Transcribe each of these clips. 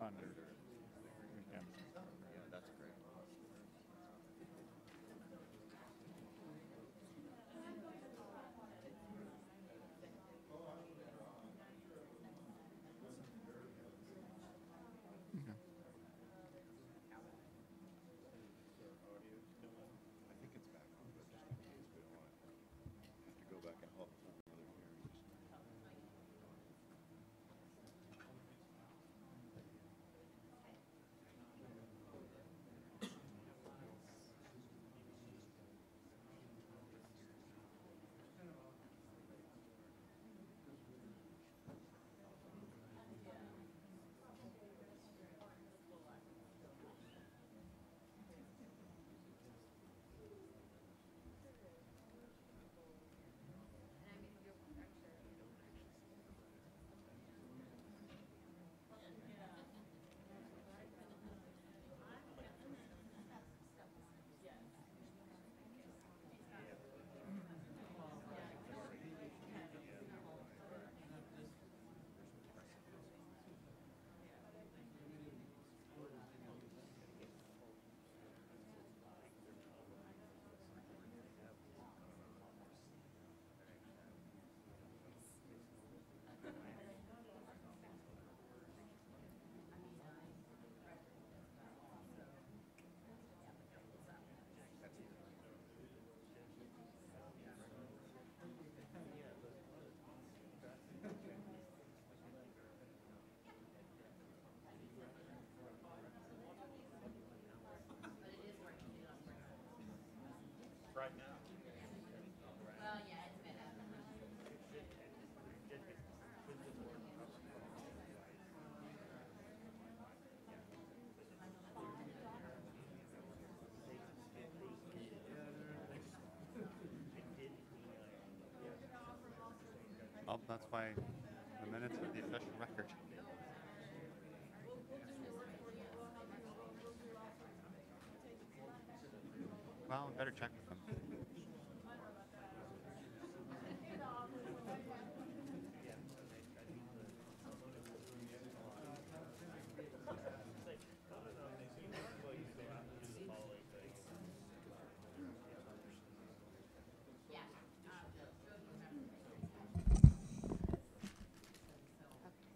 Thunder. Yeah. Yeah, that's great. I think it's back on, but just in case we don't want to have to go back and hold another hearing. Right now. Well, yeah, it's been up. Oh, that's why the minutes of the official record. Well, I better check with them.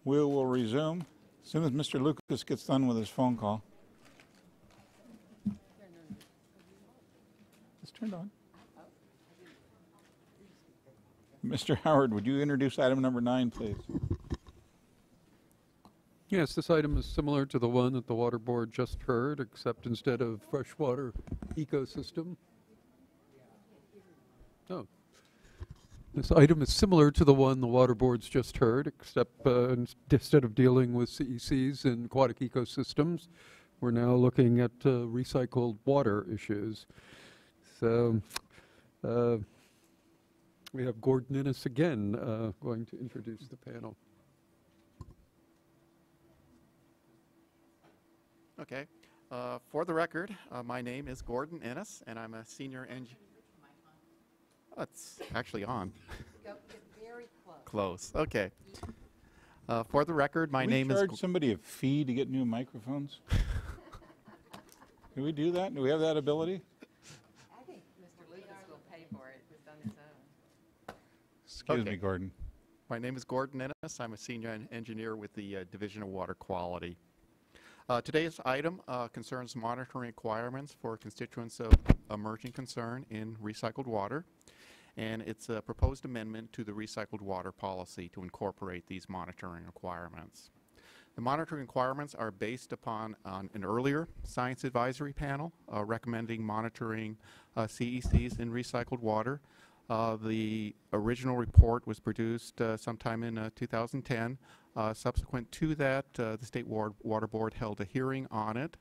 We will resume as soon as Mr. Lucas gets done with his phone call. It's turned on. Mr. Howard, would you introduce item number 9, please? Yes, this item is similar to the one that the Water Board just heard, except instead of freshwater ecosystem. Oh. This item is similar to the one the Water Board's just heard, except instead of dealing with CECs and aquatic ecosystems, we're now looking at recycled water issues. So we have Gordon Innes again going to introduce the panel. Okay. For the record, my name is Gordon Innes, and I'm a senior engineer. Oh, it's actually on. Go get very close. Close. Okay. For the record, my name Can we is. charge somebody a fee to get new microphones? Can we do that? Do we have that ability? I think Mr. Lucas will pay for it just on his own. Excuse Okay. me, Gordon. My name is Gordon Innes. I'm a senior engineer with the Division of Water Quality. Today's item concerns monitoring requirements for constituents of emerging concern in recycled water. And it's a proposed amendment to the recycled water policy to incorporate these monitoring requirements. The monitoring requirements are based upon an earlier science advisory panel recommending monitoring CECs in recycled water. The original report was produced sometime in 2010. Subsequent to that, the State Water Board held a hearing on it,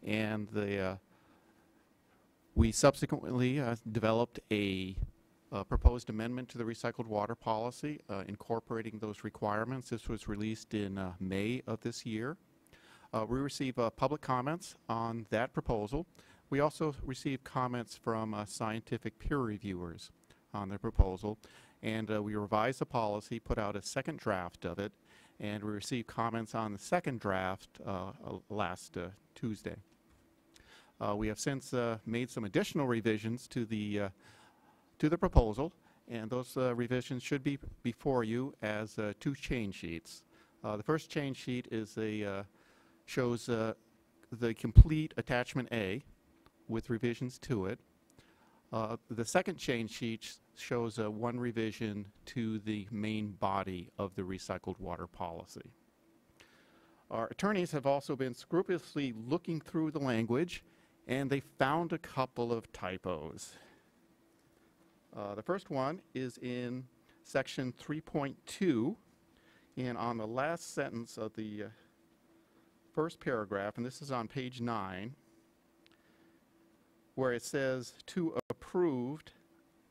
and we subsequently developed a proposed amendment to the recycled water policy incorporating those requirements. This was released in May of this year. We received public comments on that proposal. We also received comments from scientific peer reviewers on the proposal, and we revised the policy, put out a second draft of it, and we received comments on the second draft last Tuesday. We have since made some additional revisions to the proposal, and those revisions should be before you as 2 change sheets. The first change sheet is shows the complete attachment A with revisions to it. The second change sheet shows one revision to the main body of the recycled water policy. Our attorneys have also been scrupulously looking through the language, and they found a couple of typos. The first one is in section 3.2, and on the last sentence of the first paragraph, and this is on page 9, where it says to approved,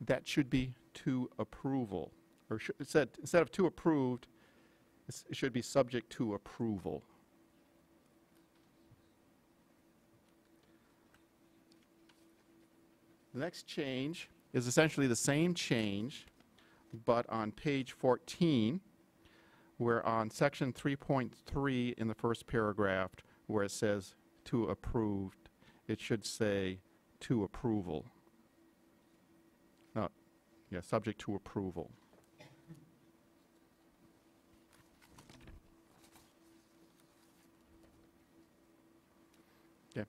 that should be to approval. Or it said, instead of to approved, it should be subject to approval. The next change is essentially the same change, but on page 14, where on section 3.3 in the first paragraph, where it says to approved, it should say to approval. Yeah, subject to approval. Okay.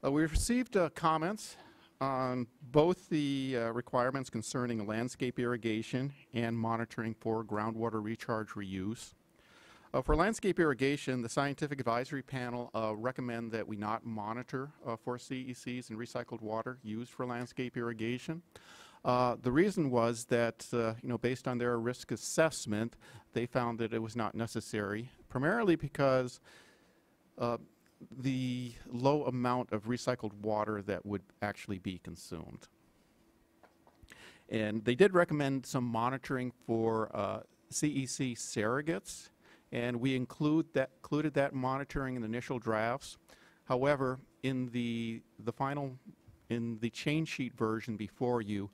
We've received comments on both the requirements concerning landscape irrigation and monitoring for groundwater recharge reuse. For landscape irrigation, the Scientific Advisory Panel recommend that we not monitor for CECs and recycled water used for landscape irrigation. The reason was that, based on their risk assessment, they found that it was not necessary, primarily because the low amount of recycled water that would actually be consumed. And they did recommend some monitoring for CEC surrogates, and we included that monitoring in the initial drafts. However, in the change sheet version before you,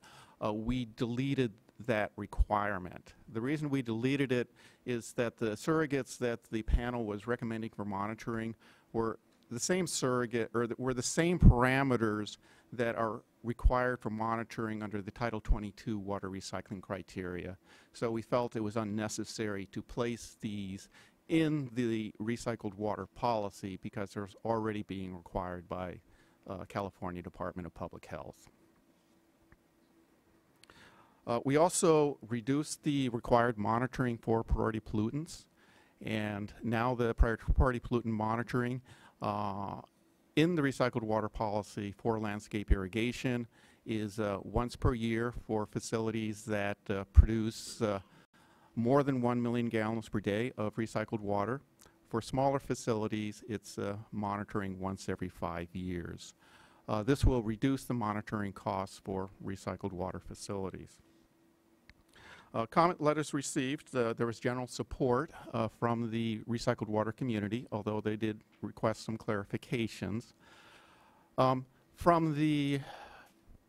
we deleted that requirement. The reason we deleted it is that the surrogates that the panel was recommending for monitoring were the same surrogate, or were the same parameters that are required for monitoring under the Title 22 water recycling criteria. So we felt it was unnecessary to place these in the recycled water policy because they're already being required by California Department of Public Health. We also reduced the required monitoring for priority pollutants, and now the priority pollutant monitoring in the recycled water policy for landscape irrigation is once per year for facilities that produce more than 1 million gallons per day of recycled water. For smaller facilities, it's monitoring once every 5 years. This will reduce the monitoring costs for recycled water facilities. Comment letters received, there was general support from the recycled water community, although they did request some clarifications.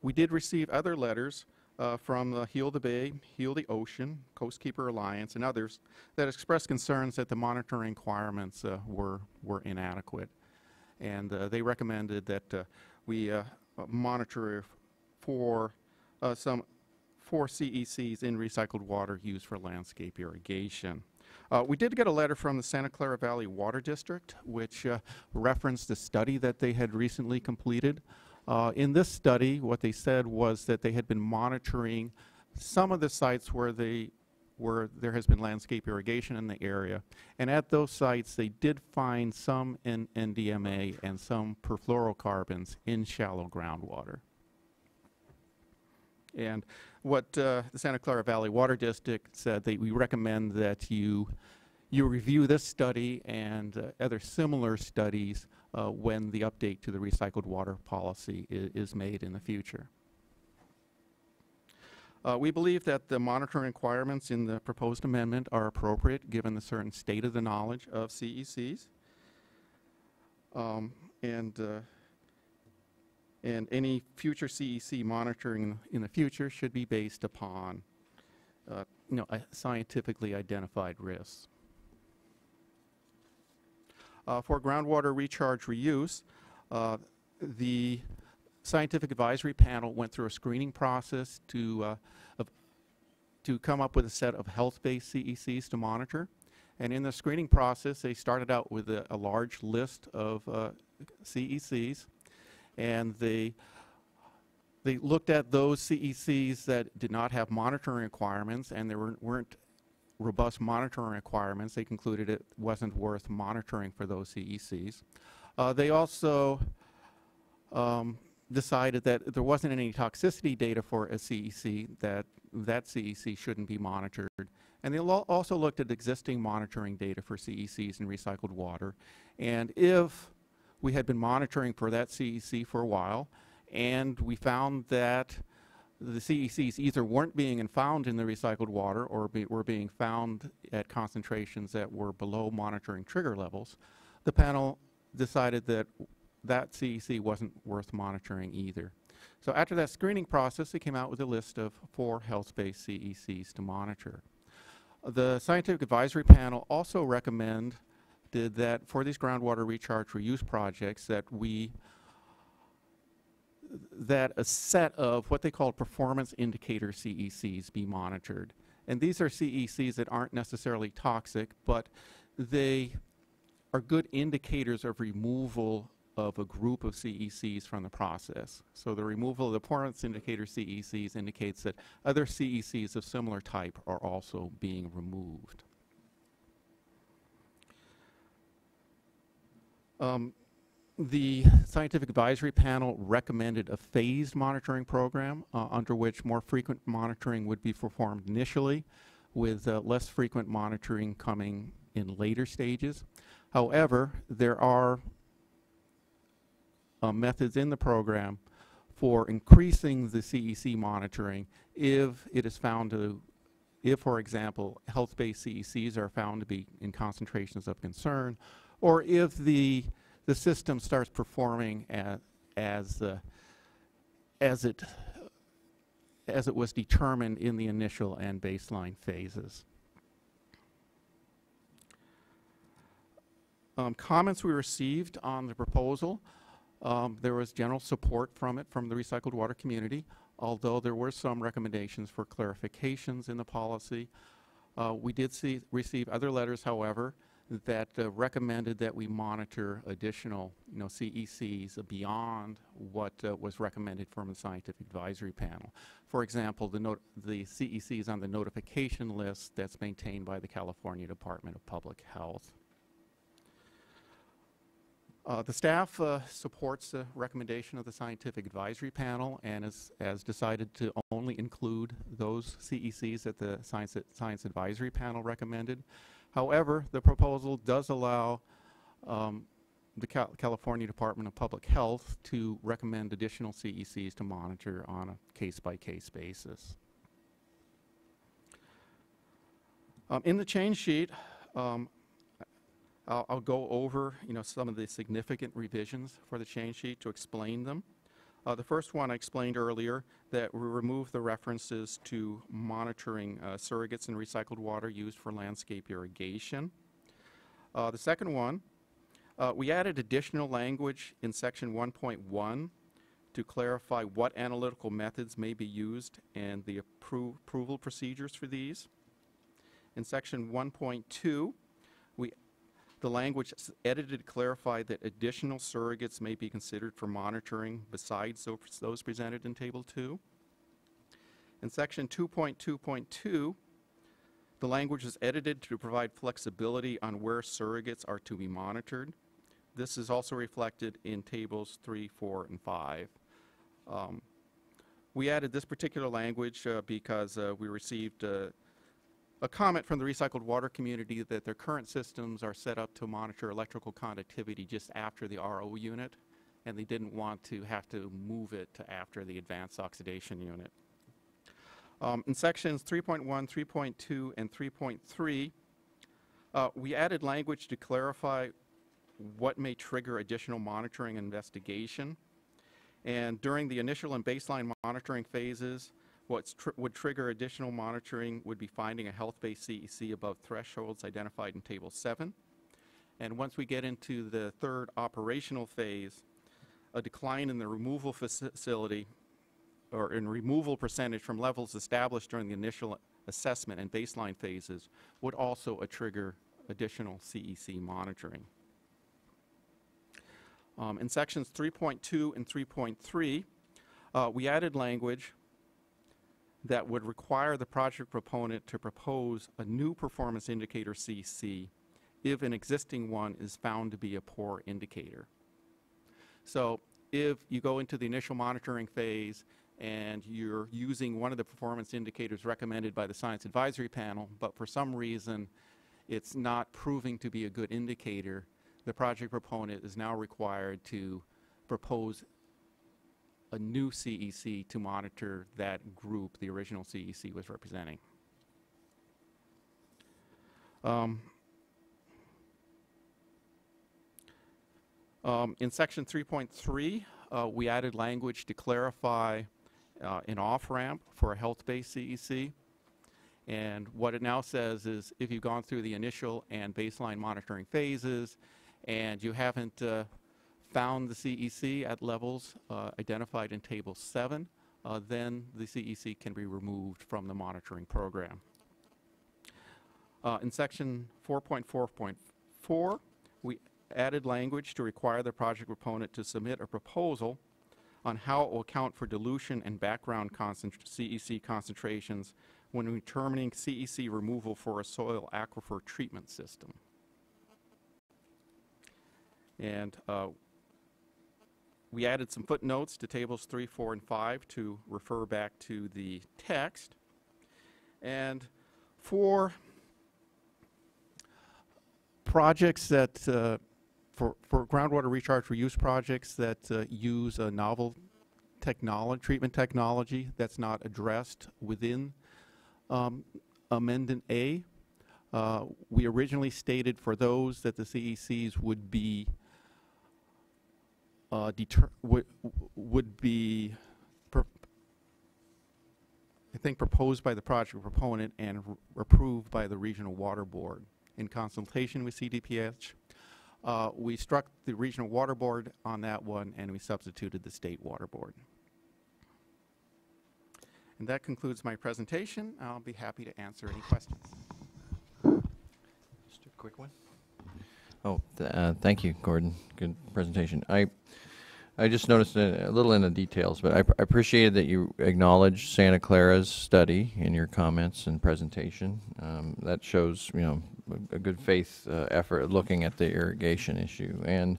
We did receive other letters from the Heal the Bay, Heal the Ocean, Coastkeeper Alliance, and others that expressed concerns that the monitoring requirements were inadequate. And they recommended that we monitor for for CECs in recycled water used for landscape irrigation. We did get a letter from the Santa Clara Valley Water District, which referenced a study that they had recently completed. In this study, what they said was that they had been monitoring some of the sites where there has been landscape irrigation in the area. And at those sites, they did find some NDMA and some perfluorocarbons in shallow groundwater. And what the Santa Clara Valley Water District said, we recommend that you review this study and other similar studies when the update to the recycled water policy is made in the future. We believe that the monitoring requirements in the proposed amendment are appropriate given the certain state of the knowledge of CECs. And any future CEC monitoring in the future should be based upon scientifically identified risks. For groundwater recharge reuse, the Scientific Advisory Panel went through a screening process to come up with a set of health-based CECs to monitor. And in the screening process, they started out with a large list of CECs, and they looked at those CECs that did not have monitoring requirements, and there weren't robust monitoring requirements. They concluded it wasn't worth monitoring for those CECs. They also decided that there wasn't any toxicity data for a CEC, that CEC shouldn't be monitored. And they also looked at existing monitoring data for CECs in recycled water. And if we had been monitoring for that CEC for a while, and we found that the CECs either weren't being found in the recycled water or were being found at concentrations that were below monitoring trigger levels, the panel decided that that CEC wasn't worth monitoring either. So after that screening process, they came out with a list of 4 health-based CECs to monitor. The Scientific Advisory Panel also recommended that for these groundwater recharge reuse projects that a set of what they call performance indicator CECs be monitored. And these are CECs that aren't necessarily toxic, but they are good indicators of removal of a group of CECs from the process. So the removal of the performance indicator CECs indicates that other CECs of similar type are also being removed. The Scientific Advisory Panel recommended a phased monitoring program under which more frequent monitoring would be performed initially, with less frequent monitoring coming in later stages. However, there are methods in the program for increasing the CEC monitoring if it is found to, if, for example, health-based CECs are found to be in concentrations of concern, or if the system starts performing as it was determined in the initial and baseline phases. Comments we received on the proposal, there was general support from it from the recycled water community, although there were some recommendations for clarifications in the policy. We did receive other letters, however, that recommended that we monitor additional CECs beyond what was recommended from the Scientific Advisory Panel. For example, the CECs on the notification list that's maintained by the California Department of Public Health. The staff supports the recommendation of the Scientific Advisory Panel and has decided to only include those CECs that the Science Advisory Panel recommended. However, the proposal does allow the California Department of Public Health to recommend additional CECs to monitor on a case-by-case basis. In the change sheet, I'll go over some of the significant revisions for the change sheet to explain them. The first one I explained earlier, that we removed the references to monitoring surrogates in recycled water used for landscape irrigation. The second one, we added additional language in section 1.1 to clarify what analytical methods may be used and the approval procedures for these. In section 1.2, the language is edited to clarify that additional surrogates may be considered for monitoring besides those presented in Table 2. In Section 2.2.2, the language is edited to provide flexibility on where surrogates are to be monitored. This is also reflected in Tables 3, 4, and 5. We added this particular language because we received a comment from the recycled water community that their current systems are set up to monitor electrical conductivity just after the RO unit, and they didn't want to have to move it to after the advanced oxidation unit. In sections 3.1, 3.2, and 3.3, we added language to clarify what may trigger additional monitoring investigation. And during the initial and baseline monitoring phases, what would trigger additional monitoring would be finding a health-based CEC above thresholds identified in Table 7. And once we get into the third operational phase, a decline in the removal facility or in removal percentage from levels established during the initial assessment and baseline phases would also trigger additional CEC monitoring. In sections 3.2 and 3.3, we added language that would require the project proponent to propose a new performance indicator CEC if an existing one is found to be a poor indicator. So if you go into the initial monitoring phase and you're using one of the performance indicators recommended by the Science Advisory Panel, but for some reason it's not proving to be a good indicator, the project proponent is now required to propose a new CEC to monitor that group the original CEC was representing. In section 3.3, we added language to clarify an off-ramp for a health-based CEC. And what it now says is if you've gone through the initial and baseline monitoring phases and you haven't found the CEC at levels identified in Table 7, then the CEC can be removed from the monitoring program. In section 4.4.4, we added language to require the project proponent to submit a proposal on how it will account for dilution and background CEC concentrations when determining CEC removal for a soil aquifer treatment system. And we added some footnotes to tables 3, 4, and 5 to refer back to the text. And for projects that, for groundwater recharge reuse projects that use a novel treatment technology that's not addressed within Amendment A, we originally stated for those that the CECs would be I think proposed by the project proponent and approved by the Regional Water Board. In consultation with CDPH, we struck the Regional Water Board on that one and we substituted the State Water Board. And that concludes my presentation. I'll be happy to answer any questions. Just a quick one. Oh, thank you, Gordon. Good presentation. I just noticed a little in the details, but I appreciated that you acknowledged Santa Clara's study in your comments and presentation. That shows, you know, a good faith effort at looking at the irrigation issue, and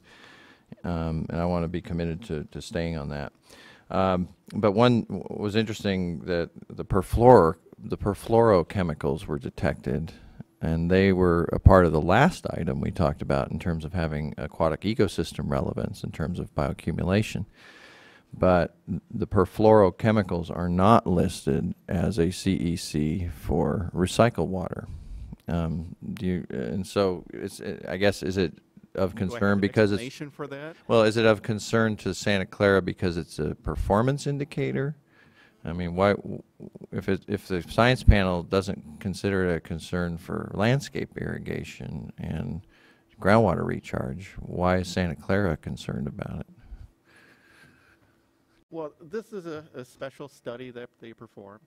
I want to be committed to staying on that. But one was interesting that the perfluorochemicals were detected, and they were a part of the last item we talked about in terms of having aquatic ecosystem relevance in terms of bioaccumulation. But the perfluorochemicals are not listed as a CEC for recycled water. And so it's, I guess, is it of concern because it's for that? Well, is it of concern to Santa Clara because it's a performance indicator? I mean, why, if the science panel doesn't consider it a concern for landscape irrigation and groundwater recharge, why is Santa Clara concerned about it? Well, this is a special study that they performed,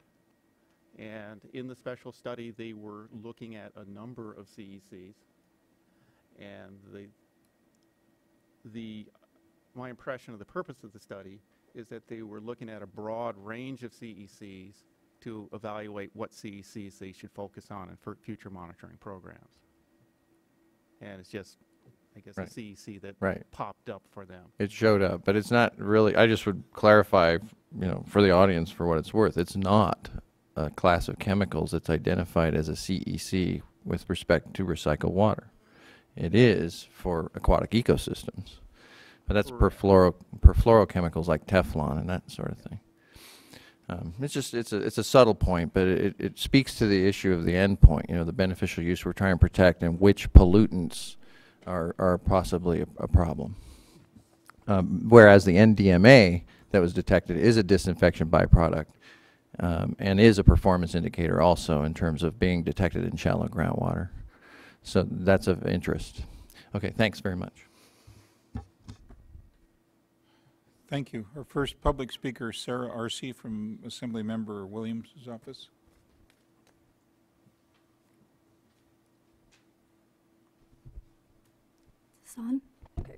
and in the special study they were looking at a number of CECs, and my impression of the purpose of the study is that they were looking at a broad range of CECs to evaluate what CECs they should focus on in future monitoring programs. And it's just, I guess, right. a CEC that right. popped up for them. It showed up, but it's not really, I just would clarify, you know, for the audience for what it's worth, it's not a class of chemicals that's identified as a CEC with respect to recycled water. It is for aquatic ecosystems. But that's perfluorochemicals like Teflon and that sort of thing. It's a subtle point, but it speaks to the issue of the end point, you know, the beneficial use we're trying to protect and which pollutants are possibly a problem. Whereas the NDMA that was detected is a disinfection byproduct, and is a performance indicator also in terms of being detected in shallow groundwater. So that's of interest. Okay, thanks very much. Thank you. Our first public speaker, SWRCB from Assembly Member Williams' office. Is this on? Okay.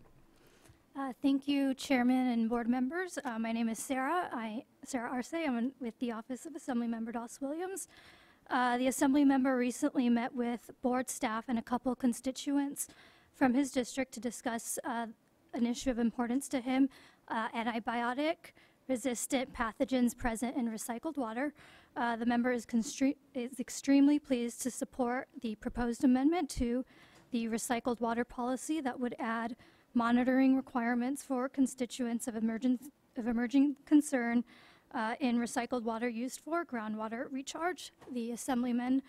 Thank you, Chairman and board members. My name is Sarah. Sarah Arce. I'm with the Office of Assembly Member Doss Williams. The Assembly member recently met with board staff and a couple constituents from his district to discuss an issue of importance to him, antibiotic-resistant pathogens present in recycled water. The member is extremely pleased to support the proposed amendment to the recycled water policy that would add monitoring requirements for constituents of emerging concern in recycled water used for groundwater recharge. The Assemblyman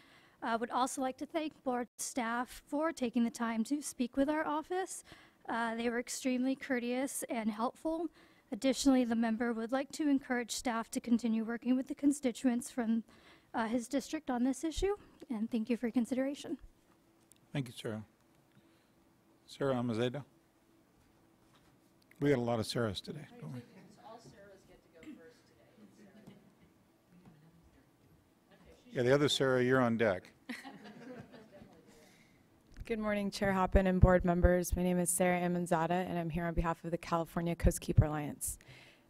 would also like to thank board staff for taking the time to speak with our office. They were extremely courteous and helpful. Additionally, the member would like to encourage staff to continue working with the constituents from his district on this issue, and thank you for your consideration. Thank you, Sarah. Sarah Amazeda. We got a lot of Sarahs today, don't we? All Sarahs get to go first today. Yeah, the other Sarah, you're on deck. Good morning, Chair Hoppen and board members. My name is Sarah Amanzada, and I'm here on behalf of the California Coastkeeper Alliance.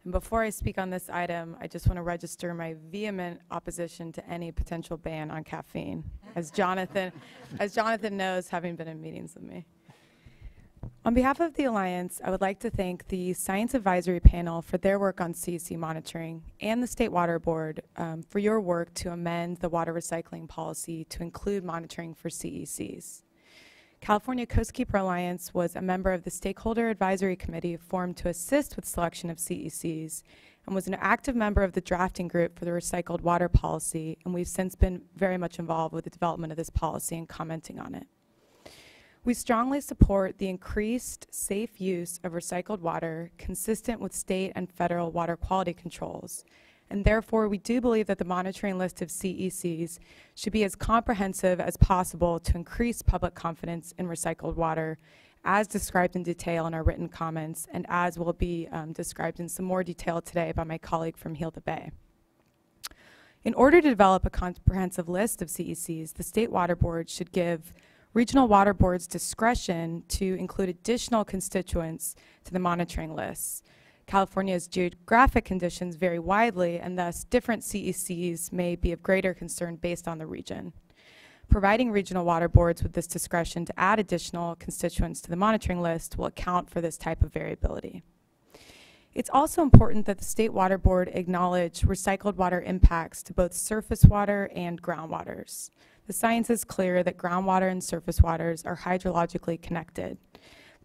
And before I speak on this item, I just want to register my vehement opposition to any potential ban on caffeine, as Jonathan knows, having been in meetings with me. On behalf of the Alliance, I would like to thank the Science Advisory Panel for their work on CEC monitoring and the State Water Board for your work to amend the water recycling policy to include monitoring for CECs. California Coastkeeper Alliance was a member of the Stakeholder Advisory Committee formed to assist with selection of CECs and was an active member of the drafting group for the recycled water policy, and we've since been very much involved with the development of this policy and commenting on it. We strongly support the increased safe use of recycled water consistent with state and federal water quality controls. And therefore, we do believe that the monitoring list of CECs should be as comprehensive as possible to increase public confidence in recycled water, as described in detail in our written comments, and as will be described in some more detail today by my colleague from Heal the Bay. In order to develop a comprehensive list of CECs, the State Water Board should give regional water boards discretion to include additional constituents to the monitoring lists. California's geographic conditions vary widely, and thus different CECs may be of greater concern based on the region. Providing regional water boards with this discretion to add additional constituents to the monitoring list will account for this type of variability. It's also important that the State Water Board acknowledge recycled water impacts to both surface water and groundwaters. The science is clear that groundwater and surface waters are hydrologically connected.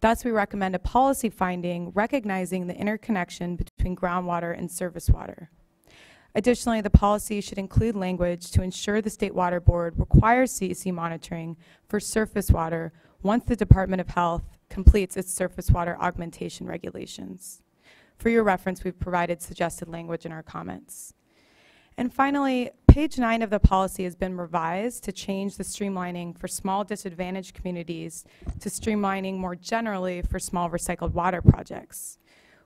Thus, we recommend a policy finding recognizing the interconnection between groundwater and surface water. Additionally, the policy should include language to ensure the State Water Board requires CEC monitoring for surface water once the Department of Health completes its surface water augmentation regulations. For your reference, we've provided suggested language in our comments. And finally, page 9 of the policy has been revised to change the streamlining for small disadvantaged communities to streamlining more generally for small recycled water projects.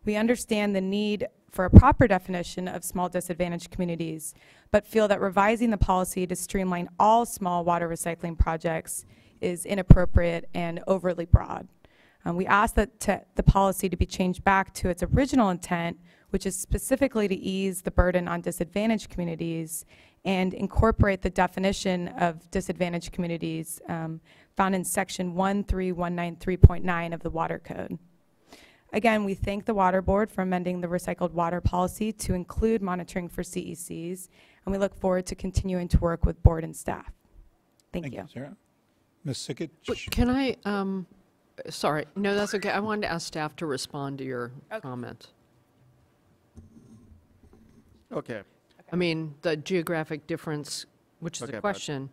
We understand the need for a proper definition of small disadvantaged communities, but feel that revising the policy to streamline all small water recycling projects is inappropriate and overly broad. We ask that the policy to be changed back to its original intent, which is specifically to ease the burden on disadvantaged communities and incorporate the definition of disadvantaged communities found in section 13193.9 of the Water Code. Again, we thank the Water Board for amending the recycled water policy to include monitoring for CECs, and we look forward to continuing to work with board and staff. Thank you. Sarah. Ms. Sickett. Can I, sorry, no, that's okay. I wanted to ask staff to respond to your comment. Okay. I mean, the geographic difference, which is Okay, a question,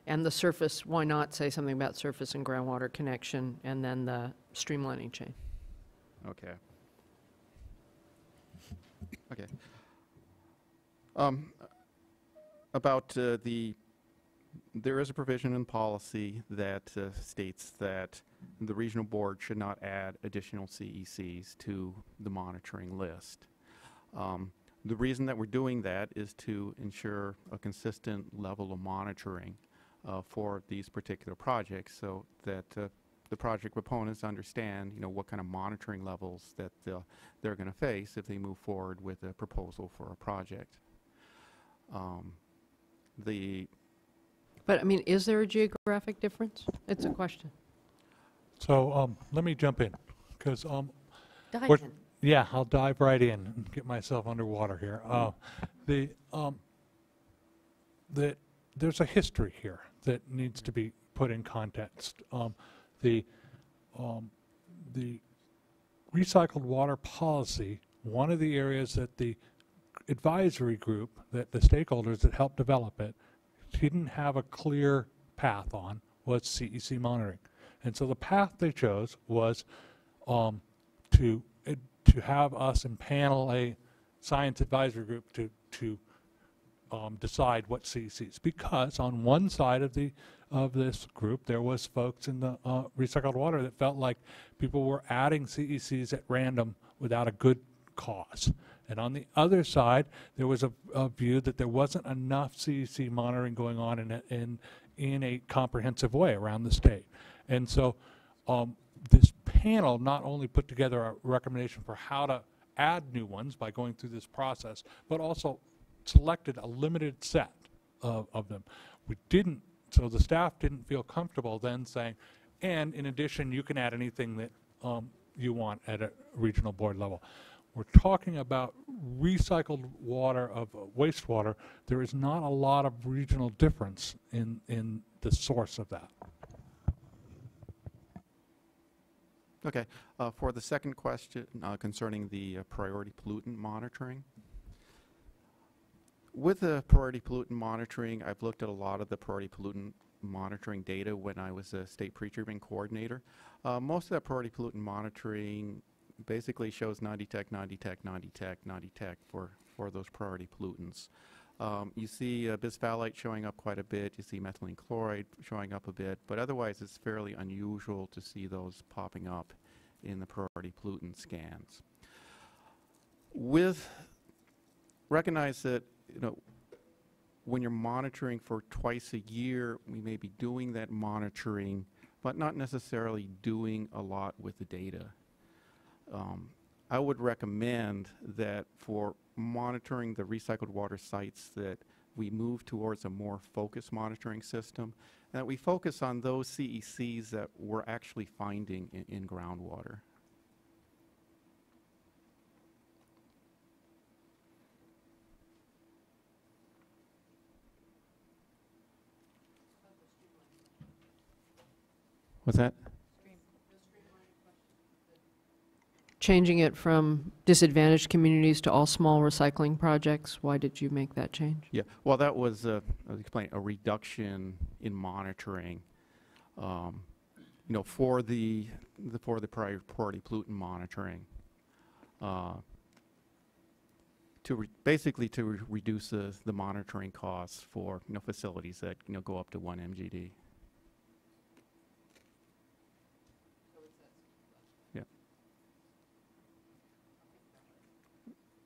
and the surface, why not say something about surface and groundwater connection, and then the streamlining chain? Okay. Okay. About there is a provision in policy that states that the regional board should not add additional CECs to the monitoring list. The reason that we're doing that is to ensure a consistent level of monitoring for these particular projects, so that the project proponents understand, what kind of monitoring levels that they're going to face if they move forward with a proposal for a project. But I mean, is there a geographic difference? It's a question. So let me jump in, because Dive in. yeah, I'll dive right in and get myself underwater here. There's a history here that needs to be put in context. The recycled water policy, one of the areas that the advisory group, that the stakeholders that helped develop it, didn't have a clear path on, was CEC monitoring. And so the path they chose was to have us impanel a science advisory group to decide what CECs, because on one side of this group there was folks in the recycled water that felt like people were adding CECs at random without a good cause. And on the other side, there was a view that there wasn't enough CEC monitoring going on in a comprehensive way around the state. And so this panel not only put together a recommendation for how to add new ones by going through this process, but also selected a limited set of them. So the staff didn't feel comfortable then saying, and in addition, you can add anything that you want at a regional board level. We're talking about recycled water of wastewater. There is not a lot of regional difference in the source of that. Okay. For the second question concerning the priority pollutant monitoring, with the priority pollutant monitoring, I've looked at a lot of the priority pollutant monitoring data when I was a state pre-treatment coordinator. Most of that priority pollutant monitoring basically shows non-detect, non-detect, non-detect, non-detect for those priority pollutants. You see bisphthalate showing up quite a bit. You see methylene chloride showing up a bit, but otherwise it's fairly unusual to see those popping up in the priority pollutant scans. Recognize that when you're monitoring for twice a year, we may be doing that monitoring, but not necessarily doing a lot with the data. I would recommend that for monitoring the recycled water sites that we move towards a more focused monitoring system, and that we focus on those CECs that we're actually finding in groundwater. What's that? Changing it from disadvantaged communities to all small recycling projects. Why did you make that change? Yeah, well, that was, I'll explain, a reduction in monitoring, for the priority pollutant monitoring, basically to reduce the monitoring costs for facilities that go up to 1 MGD.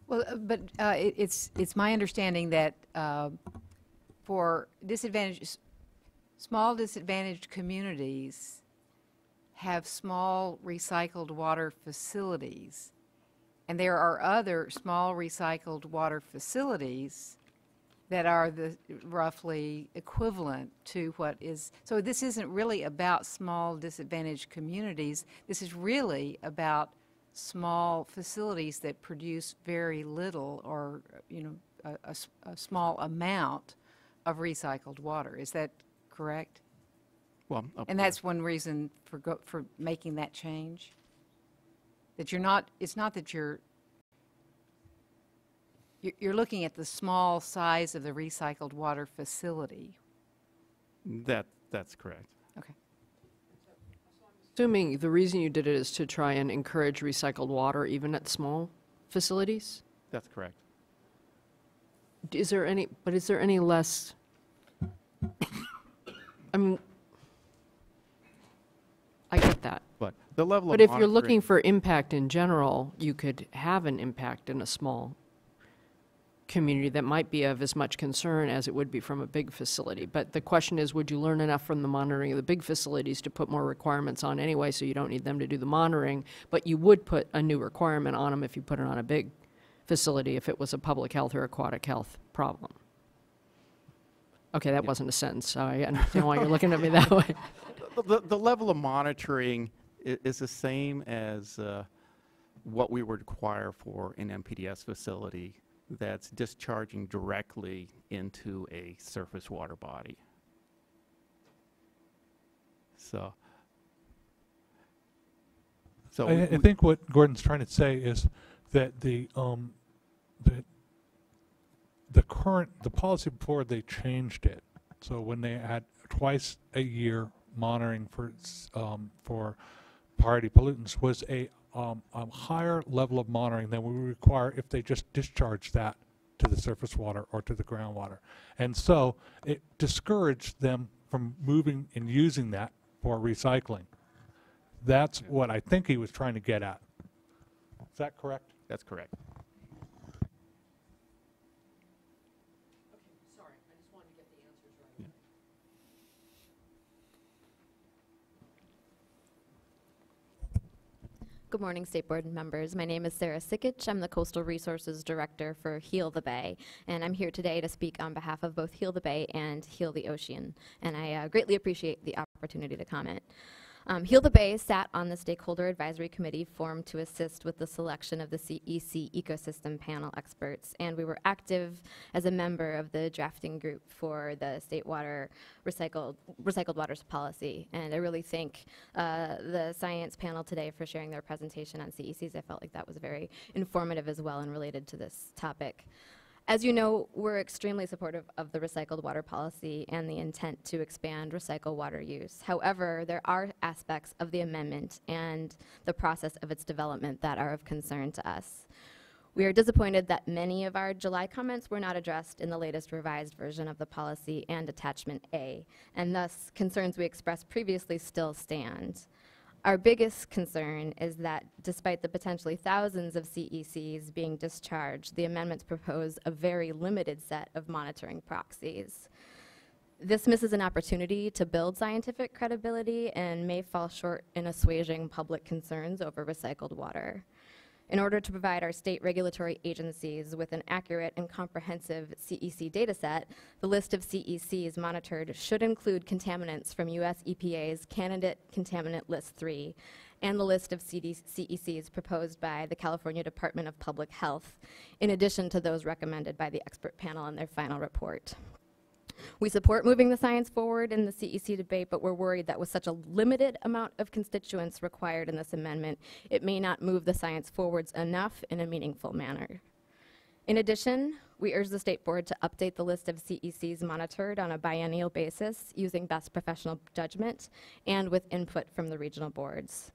Well, but it's my understanding that for small disadvantaged communities have small recycled water facilities, and there are other small recycled water facilities that are the roughly equivalent to what is. So this isn't really about small disadvantaged communities. This is really about small facilities that produce very little or, a small amount of recycled water. Is that correct? Well, and that's one reason for making that change? That you're not, it's not that you're looking at the small size of the recycled water facility. That's correct. Okay. Assuming the reason you did it is to try and encourage recycled water even at small facilities? That's correct. Is there any less, I mean, I get that. But the level of But if you're looking monitoring- for impact in general, you could have an impact in a small community that might be of as much concern as it would be from a big facility. But the question is, would you learn enough from the monitoring of the big facilities to put more requirements on anyway, so you don't need them to do the monitoring, but you would put a new requirement on them if you put it on a big facility if it was a public health or aquatic health problem? Okay, that wasn't a sentence, so I understand why you're looking at me that way. The level of monitoring is the same as what we would require for an MPDS facility that's discharging directly into a surface water body. So I think what Gordon's trying to say is that the policy before they changed it, so when they had twice a year monitoring for priority pollutants, was a higher level of monitoring than we require if they just discharge that to the surface water or to the groundwater. And so it discouraged them from moving and using that for recycling. That's what I think he was trying to get at. Is that correct? that's correct. Sorry, I just wanted to get the answers right. Good morning, State Board members. My name is Sarah Sikich. I'm the Coastal Resources Director for Heal the Bay, and I'm here today to speak on behalf of both Heal the Bay and Heal the Ocean, and I greatly appreciate the opportunity to comment. Heal the Bay sat on the Stakeholder Advisory Committee formed to assist with the selection of the CEC Ecosystem Panel experts, and we were active as a member of the drafting group for the State Water Recycled Waters Policy. And I really thank the science panel today for sharing their presentation on CECs. I felt like that was very informative as well and related to this topic. As you know, we're extremely supportive of the recycled water policy and the intent to expand recycled water use. However, there are aspects of the amendment and the process of its development that are of concern to us. We are disappointed that many of our July comments were not addressed in the latest revised version of the policy and Attachment A, and thus concerns we expressed previously still stand. Our biggest concern is that despite the potentially thousands of CECs being discharged, the amendments propose a very limited set of monitoring proxies. This misses an opportunity to build scientific credibility and may fall short in assuaging public concerns over recycled water. In order to provide our state regulatory agencies with an accurate and comprehensive CEC dataset, the list of CECs monitored should include contaminants from U.S. EPA's Candidate Contaminant List 3 and the list of CECs proposed by the California Department of Public Health, in addition to those recommended by the expert panel in their final report. We support moving the science forward in the CEC debate, but we're worried that with such a limited amount of constituents required in this amendment, it may not move the science forwards enough in a meaningful manner. In addition, we urge the State Board to update the list of CECs monitored on a biennial basis using best professional judgment and with input from the regional boards.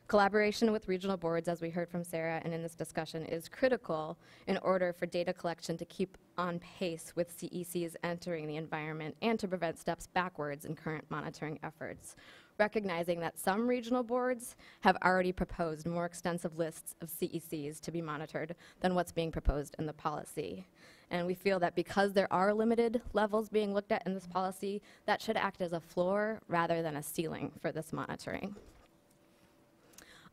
Collaboration with regional boards, as we heard from Sarah and in this discussion, is critical in order for data collection to keep on pace with CECs entering the environment and to prevent steps backwards in current monitoring efforts, recognizing that some regional boards have already proposed more extensive lists of CECs to be monitored than what's being proposed in the policy. And we feel that because there are limited levels being looked at in this policy, that should act as a floor rather than a ceiling for this monitoring.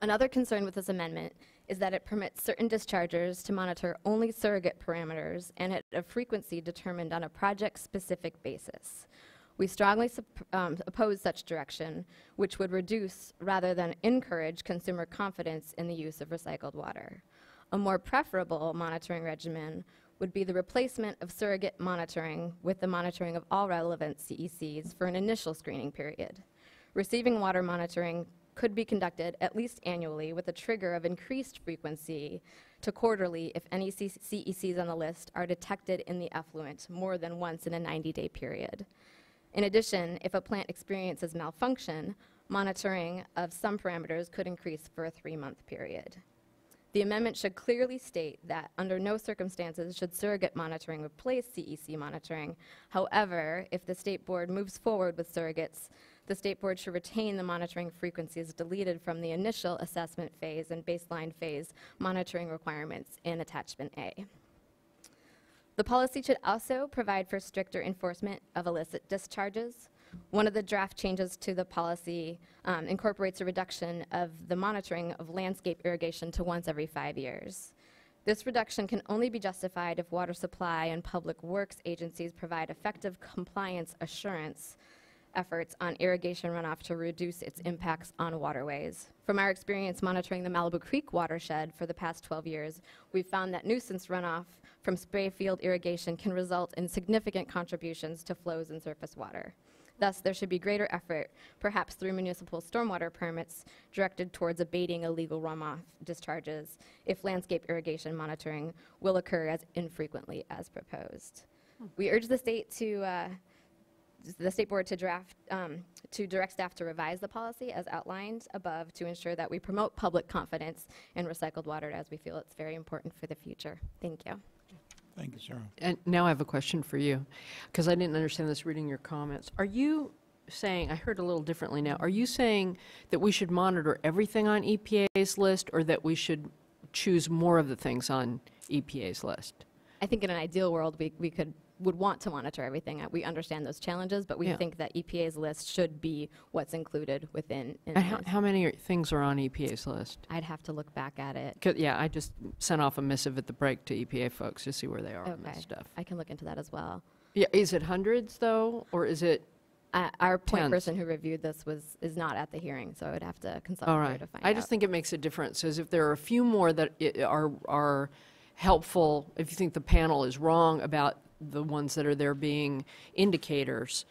Another concern with this amendment is that it permits certain dischargers to monitor only surrogate parameters and at a frequency determined on a project-specific basis. We strongly oppose such direction, which would reduce rather than encourage consumer confidence in the use of recycled water. A more preferable monitoring regimen would be the replacement of surrogate monitoring with the monitoring of all relevant CECs for an initial screening period. Receiving water monitoring could be conducted at least annually with a trigger of increased frequency to quarterly if any CECs on the list are detected in the effluent more than once in a 90-day period. In addition, if a plant experiences malfunction, monitoring of some parameters could increase for a 3-month period. The amendment should clearly state that under no circumstances should surrogate monitoring replace CEC monitoring. However, if the state board moves forward with surrogates, the state board should retain the monitoring frequencies deleted from the initial assessment phase and baseline phase monitoring requirements in Attachment A. The policy should also provide for stricter enforcement of illicit discharges. One of the draft changes to the policy incorporates a reduction of the monitoring of landscape irrigation to once every 5 years. This reduction can only be justified if water supply and public works agencies provide effective compliance assurance efforts on irrigation runoff to reduce its impacts on waterways. From our experience monitoring the Malibu Creek watershed for the past 12 years, we've found that nuisance runoff from spray field irrigation can result in significant contributions to flows in surface water. Thus, there should be greater effort, perhaps through municipal stormwater permits, directed towards abating illegal runoff discharges if landscape irrigation monitoring will occur as infrequently as proposed. We urge the state board to direct staff to revise the policy as outlined above to ensure that we promote public confidence in recycled water, as we feel it's very important for the future. Thank you. Thank you, Sarah. And now I have a question for you, because I didn't understand this reading your comments. Are you saying, I heard a little differently now, are you saying that we should monitor everything on EPA's list, or that we should choose more of the things on EPA's list? I think in an ideal world, we would want to monitor everything. We understand those challenges, but we think that EPA's list should be what's included within. And how many things are on EPA's list? I'd have to look back at it. Yeah, I just sent off a missive at the break to EPA folks to see where they are on this stuff. I can look into that as well. Yeah, is it hundreds though, or is it our point tens? person who reviewed this is not at the hearing, so I would have to consult All her right. to find out. I just think it makes a difference, as if there are a few more that are helpful, if you think the panel is wrong about the ones that are there being indicators,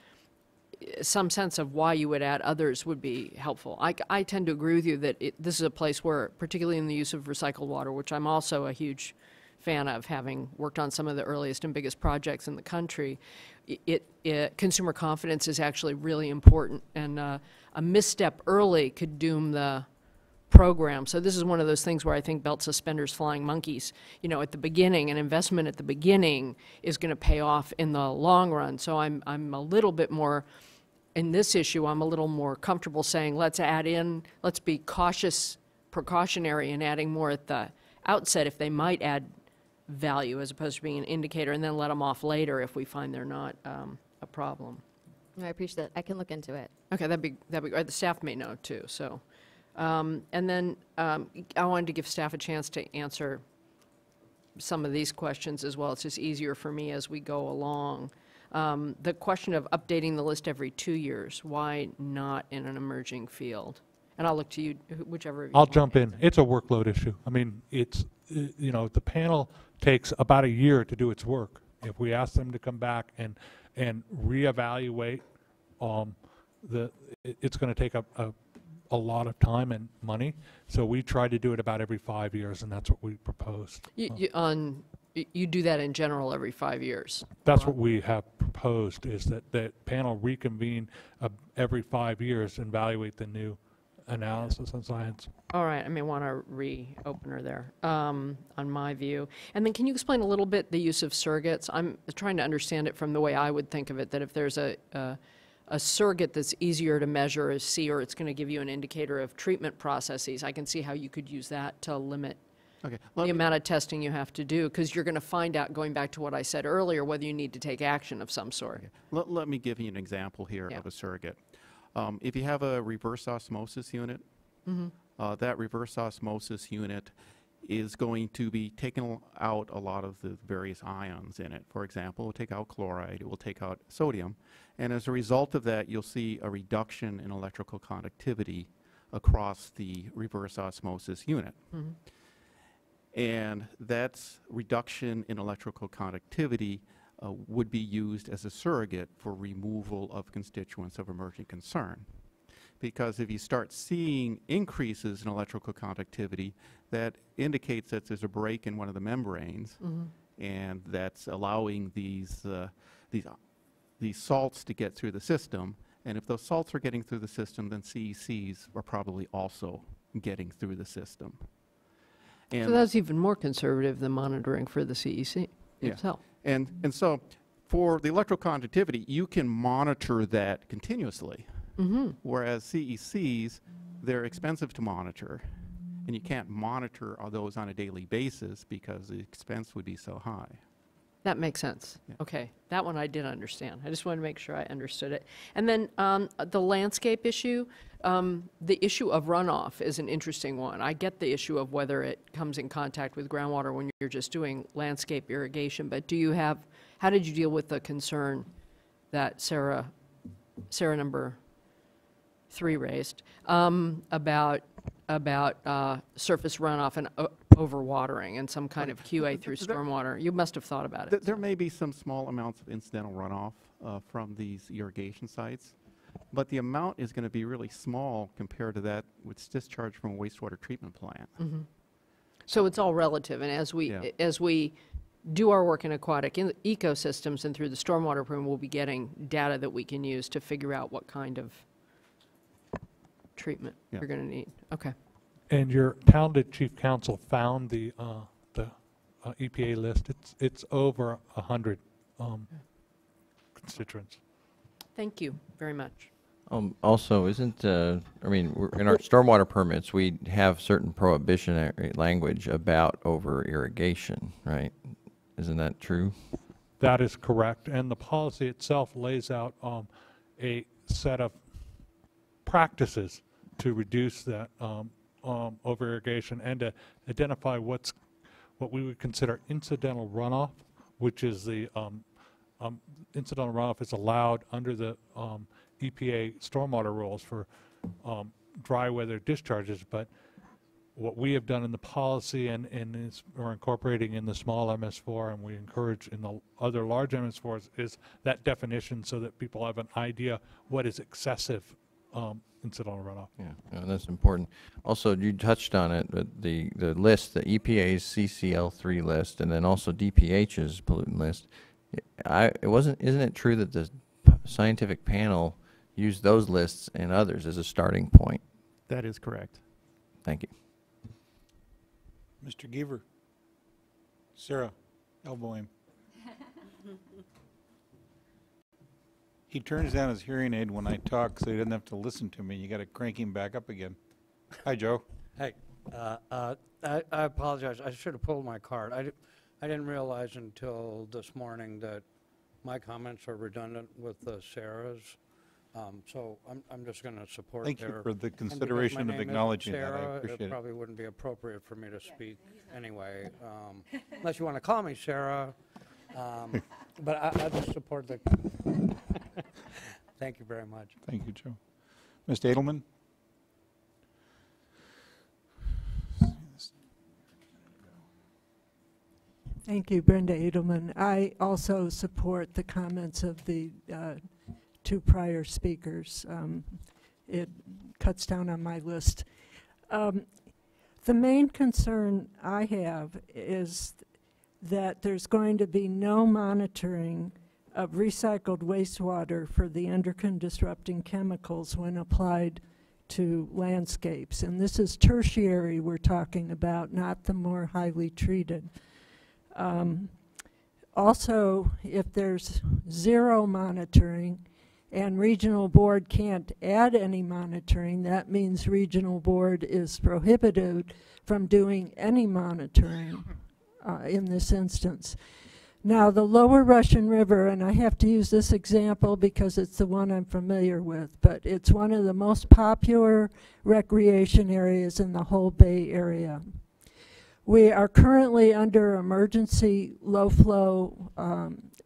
some sense of why you would add others would be helpful. I tend to agree with you that this is a place where, particularly in the use of recycled water, which I'm also a huge fan of, having worked on some of the earliest and biggest projects in the country, consumer confidence is actually really important, and a misstep early could doom the program. So this is one of those things where I think belt suspenders flying monkeys, you know, at the beginning, an investment at the beginning is going to pay off in the long run. So I'm a little bit more, in this issue, I'm a little more comfortable saying let's add in, let's be cautious, precautionary in adding more at the outset if they might add value, as opposed to being an indicator, and then let them off later if we find they're not a problem. I appreciate that. I can look into it. Okay, that'd be great. The staff may know too, so. And then I wanted to give staff a chance to answer some of these questions as well. It's just easier for me as we go along. The question of updating the list every 2 years, why not in an emerging field? And I'll look to you, whichever of you I'll want jump to in. It's a workload issue. I mean, it's, you know, the panel takes about a year to do its work. If we ask them to come back and reevaluate, it's going to take a lot of time and money. So we try to do it about every 5 years, and that's what we proposed. You do that in general every 5 years? That's what we have proposed, is that the panel reconvene every 5 years and evaluate the new analysis and science. All right, I may want a reopener there on my view. And then can you explain a little bit the use of surrogates? I'm trying to understand it from the way I would think of it, that if there's a surrogate that's easier to measure as C, or it's going to give you an indicator of treatment processes, I can see how you could use that to limit the amount of testing you have to do, because you're going to find out, going back to what I said earlier, whether you need to take action of some sort. Okay. Let me give you an example here of a surrogate. If you have a reverse osmosis unit, that reverse osmosis unit is going to be taking out a lot of the various ions in it. For example, it will take out chloride, it will take out sodium, and as a result of that, you'll see a reduction in electrical conductivity across the reverse osmosis unit. And that reduction in electrical conductivity would be used as a surrogate for removal of constituents of emerging concern. Because if you start seeing increases in electrical conductivity, that indicates that there's a break in one of the membranes, and that's allowing these salts to get through the system. And if those salts are getting through the system, then CECs are probably also getting through the system. And So that's even more conservative than monitoring for the CEC Yeah. itself. And so for the electrical conductivity, you can monitor that continuously. Whereas CECs, they're expensive to monitor, and you can't monitor all those on a daily basis because the expense would be so high. That makes sense. Yeah. Okay, that one I did understand. I just wanted to make sure I understood it. And then the landscape issue, the issue of runoff is an interesting one. I get the issue of whether it comes in contact with groundwater when you're just doing landscape irrigation, but do you have, how did you deal with the concern that Sarah number 3 raised about surface runoff and overwatering and some kind of QA through stormwater? You must have thought about it. There may be some small amounts of incidental runoff from these irrigation sites, but the amount is going to be really small compared to that which discharged from a wastewater treatment plant. So it's all relative, and as we do our work in aquatic ecosystems and through the stormwater program, we'll be getting data that we can use to figure out what kind of treatment you're going to need. Okay. And your talented chief counsel found the EPA list. It's over 100 constituents. Thank you very much. Also, isn't, I mean, in our stormwater permits, we have certain prohibitionary language about over irrigation, right? Isn't that true? That is correct. And the policy itself lays out a set of practices to reduce that over irrigation and to identify what we would consider incidental runoff, which is the incidental runoff is allowed under the EPA stormwater rules for dry weather discharges. But what we have done in the policy and we're incorporating in the small MS4 and we encourage in the other large MS4s is that definition so that people have an idea what is excessive incidental runoff. Yeah, that's important. Also, you touched on it, but the list, the EPA's CCL3 list, and then also DPH's pollutant list. Isn't it true that the scientific panel used those lists and others as a starting point? That is correct. Thank you. Mr. Giver. Sarah, elbow him. He turns down his hearing aid when I talk so he doesn't have to listen to me. You got to crank him back up again. Hi, Joe. Hey, I apologize. I should have pulled my card. I didn't realize until this morning that my comments are redundant with Sarah's. So I'm just going to support Thank their. you for the and because consideration my of name is acknowledging that. I Sarah, appreciate it it. probably wouldn't be appropriate for me to speak anyway, unless you want to call me Sarah. But I just support the. Thank you very much. Thank you, Joe. Mr. Edelman? Thank you, Brenda Edelman. I also support the comments of the 2 prior speakers. It cuts down on my list. The main concern I have is that there's going to be no monitoring of recycled wastewater for the endocrine disrupting chemicals when applied to landscapes. And this is tertiary we're talking about, not the more highly treated. Also, if there's 0 monitoring and regional board can't add any monitoring, that means regional board is prohibited from doing any monitoring in this instance. Now, the lower Russian River, and I have to use this example because it's the one I'm familiar with, but it's one of the most popular recreation areas in the whole Bay Area. We are currently under emergency low flow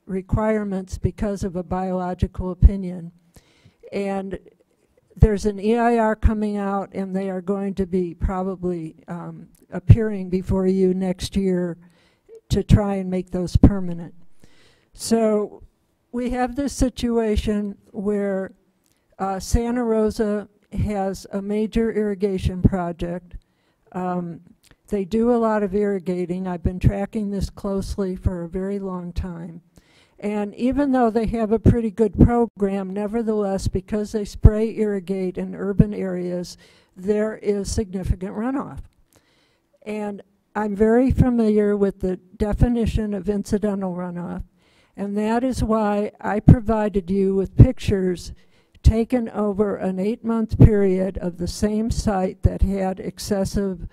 requirements because of a biological opinion. And there's an EIR coming out, and they are going to be probably appearing before you next year to try and make those permanent. So we have this situation where Santa Rosa has a major irrigation project. They do a lot of irrigating. I've been tracking this closely for a very long time. And even though they have a pretty good program, nevertheless, because they spray irrigate in urban areas, there is significant runoff. And I'm very familiar with the definition of incidental runoff, and that is why I provided you with pictures taken over an 8-month period of the same site that had excessive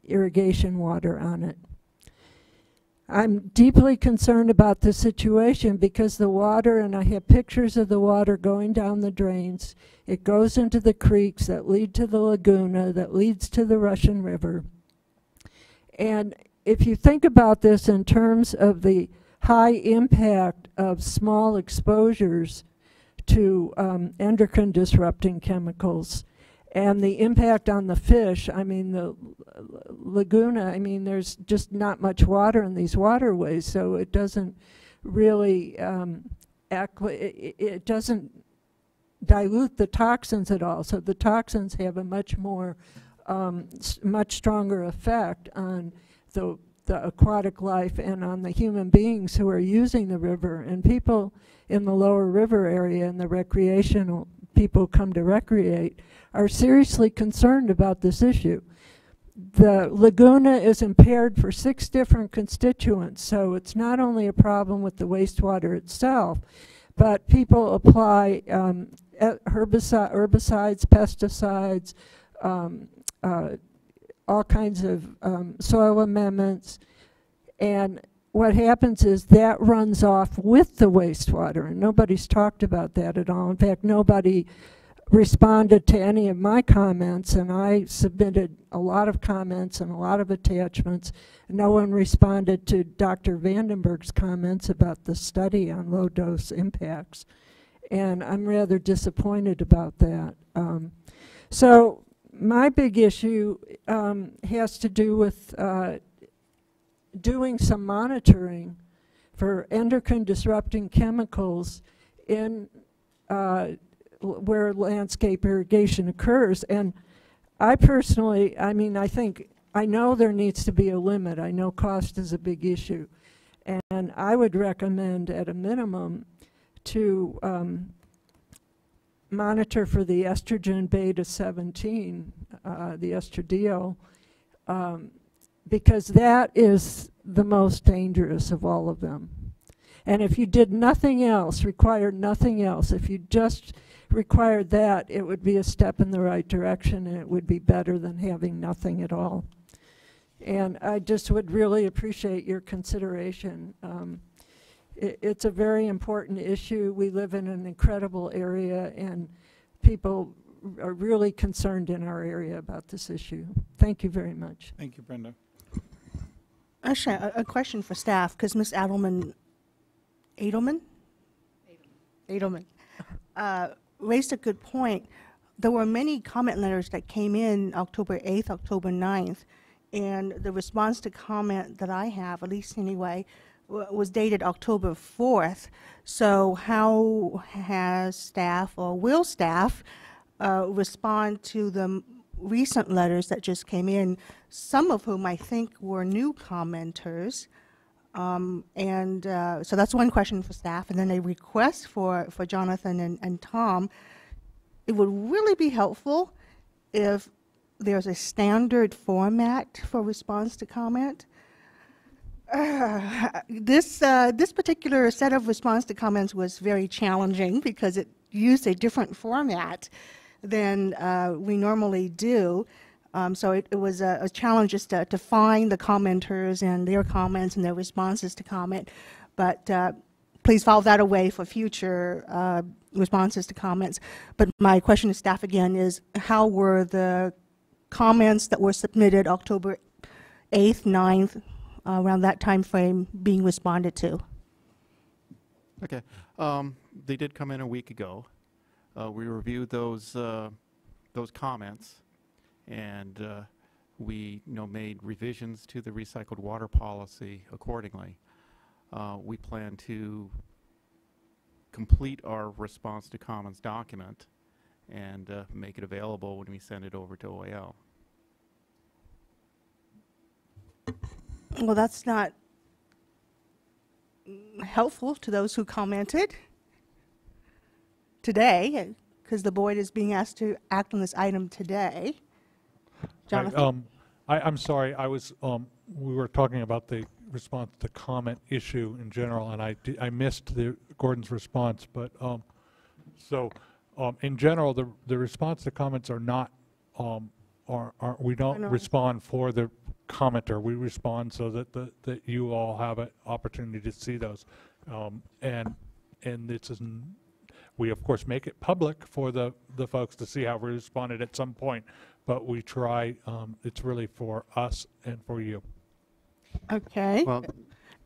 irrigation water on it. I'm deeply concerned about this situation because the water, and I have pictures of the water going down the drains, it goes into the creeks that lead to the laguna, that leads to the Russian River. And if you think about this in terms of the high impact of small exposures to endocrine disrupting chemicals and the impact on the fish, I mean, the laguna, I mean, there's just not much water in these waterways, so it doesn't really, it doesn't dilute the toxins at all. So the toxins have a much more, much stronger effect on the aquatic life and on the human beings who are using the river. And people in the lower river area and the recreational people come to recreate are seriously concerned about this issue. The laguna is impaired for 6 different constituents, so it's not only a problem with the wastewater itself, but people apply herbicides, pesticides, all kinds of soil amendments, and what happens is that runs off with the wastewater, and nobody's talked about that at all. In fact, nobody responded to any of my comments, and I submitted a lot of comments and a lot of attachments. No one responded to Dr. Vandenberg's comments about the study on low-dose impacts, and I'm rather disappointed about that. So my big issue has to do with doing some monitoring for endocrine disrupting chemicals in where landscape irrigation occurs. And I personally, I mean, I know there needs to be a limit. I know cost is a big issue. And I would recommend at a minimum to monitor for the estrogen beta 17, the estradiol, because that is the most dangerous of all of them. And if you did nothing else, required nothing else, if you just required that, it would be a step in the right direction, and it would be better than having nothing at all. And I just would really appreciate your consideration. It's a very important issue. We live in an incredible area, and people are really concerned in our area about this issue. Thank you very much. Thank you, Brenda. Actually, a question for staff, because Ms. Edelman raised a good point. There were many comment letters that came in October 8th, October 9th, and the response to comment that I have, at least anyway, was dated October 4th. So how has staff, or will staff, respond to the recent letters that just came in, some of whom I think were new commenters? So that's one question for staff, and then a request for Jonathan and Tom. It would really be helpful if there's a standard format for response to comment. This particular set of response to comments was very challenging because it used a different format than we normally do. So it was a challenge just to find the commenters and their comments and their responses to comment. But please file that away for future responses to comments. But my question to staff again is, how were the comments that were submitted October 8th, 9th, around that time frame being responded to? Okay. They did come in a week ago. We reviewed those comments, and we made revisions to the recycled water policy accordingly. We plan to complete our response to comments document and make it available when we send it over to OAL. Well, that's not helpful to those who commented today, because the board is being asked to act on this item today. Jonathan? I'm sorry, we were talking about the response to comment issue in general, and I missed Gordon's response, but, in general, the response to comments are not, we don't respond for the commenter, we respond so that that you all have an opportunity to see those. And this is, we of course make it public for the folks to see how we responded at some point, but we try, it's really for us and for you. Okay. Well,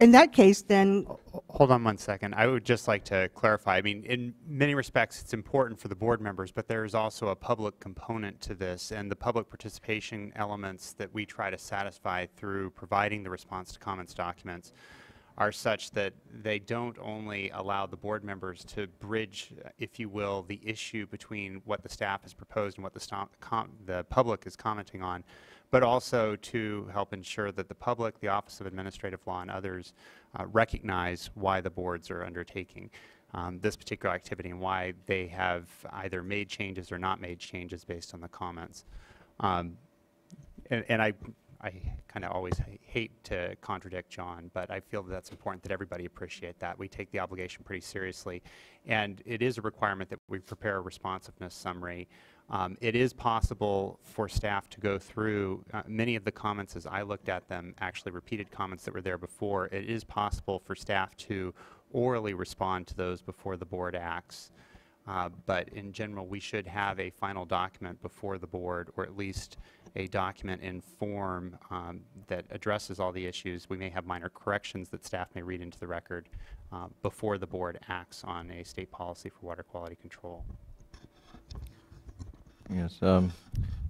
in that case, then. Hold on one second. I would just like to clarify. I mean, in many respects, it's important for the board members, but there is also a public component to this, and the public participation elements that we try to satisfy through providing the response to comments documents are such that they don't only allow the board members to bridge, if you will, the issue between what the staff has proposed and what the public is commenting on, but also to help ensure that the public, the Office of Administrative Law, and others recognize why the boards are undertaking this particular activity and why they have either made changes or not made changes based on the comments. And I kind of always hate to contradict John, but I feel that that's important that everybody appreciate that. We take the obligation pretty seriously, and it is a requirement that we prepare a responsiveness summary. It is possible for staff to go through many of the comments as I looked at them, actually repeated comments that were there before. It is possible for staff to orally respond to those before the board acts. But in general, we should have a final document before the board, or at least a document in form that addresses all the issues. We may have minor corrections that staff may read into the record before the board acts on a state policy for water quality control. Yes,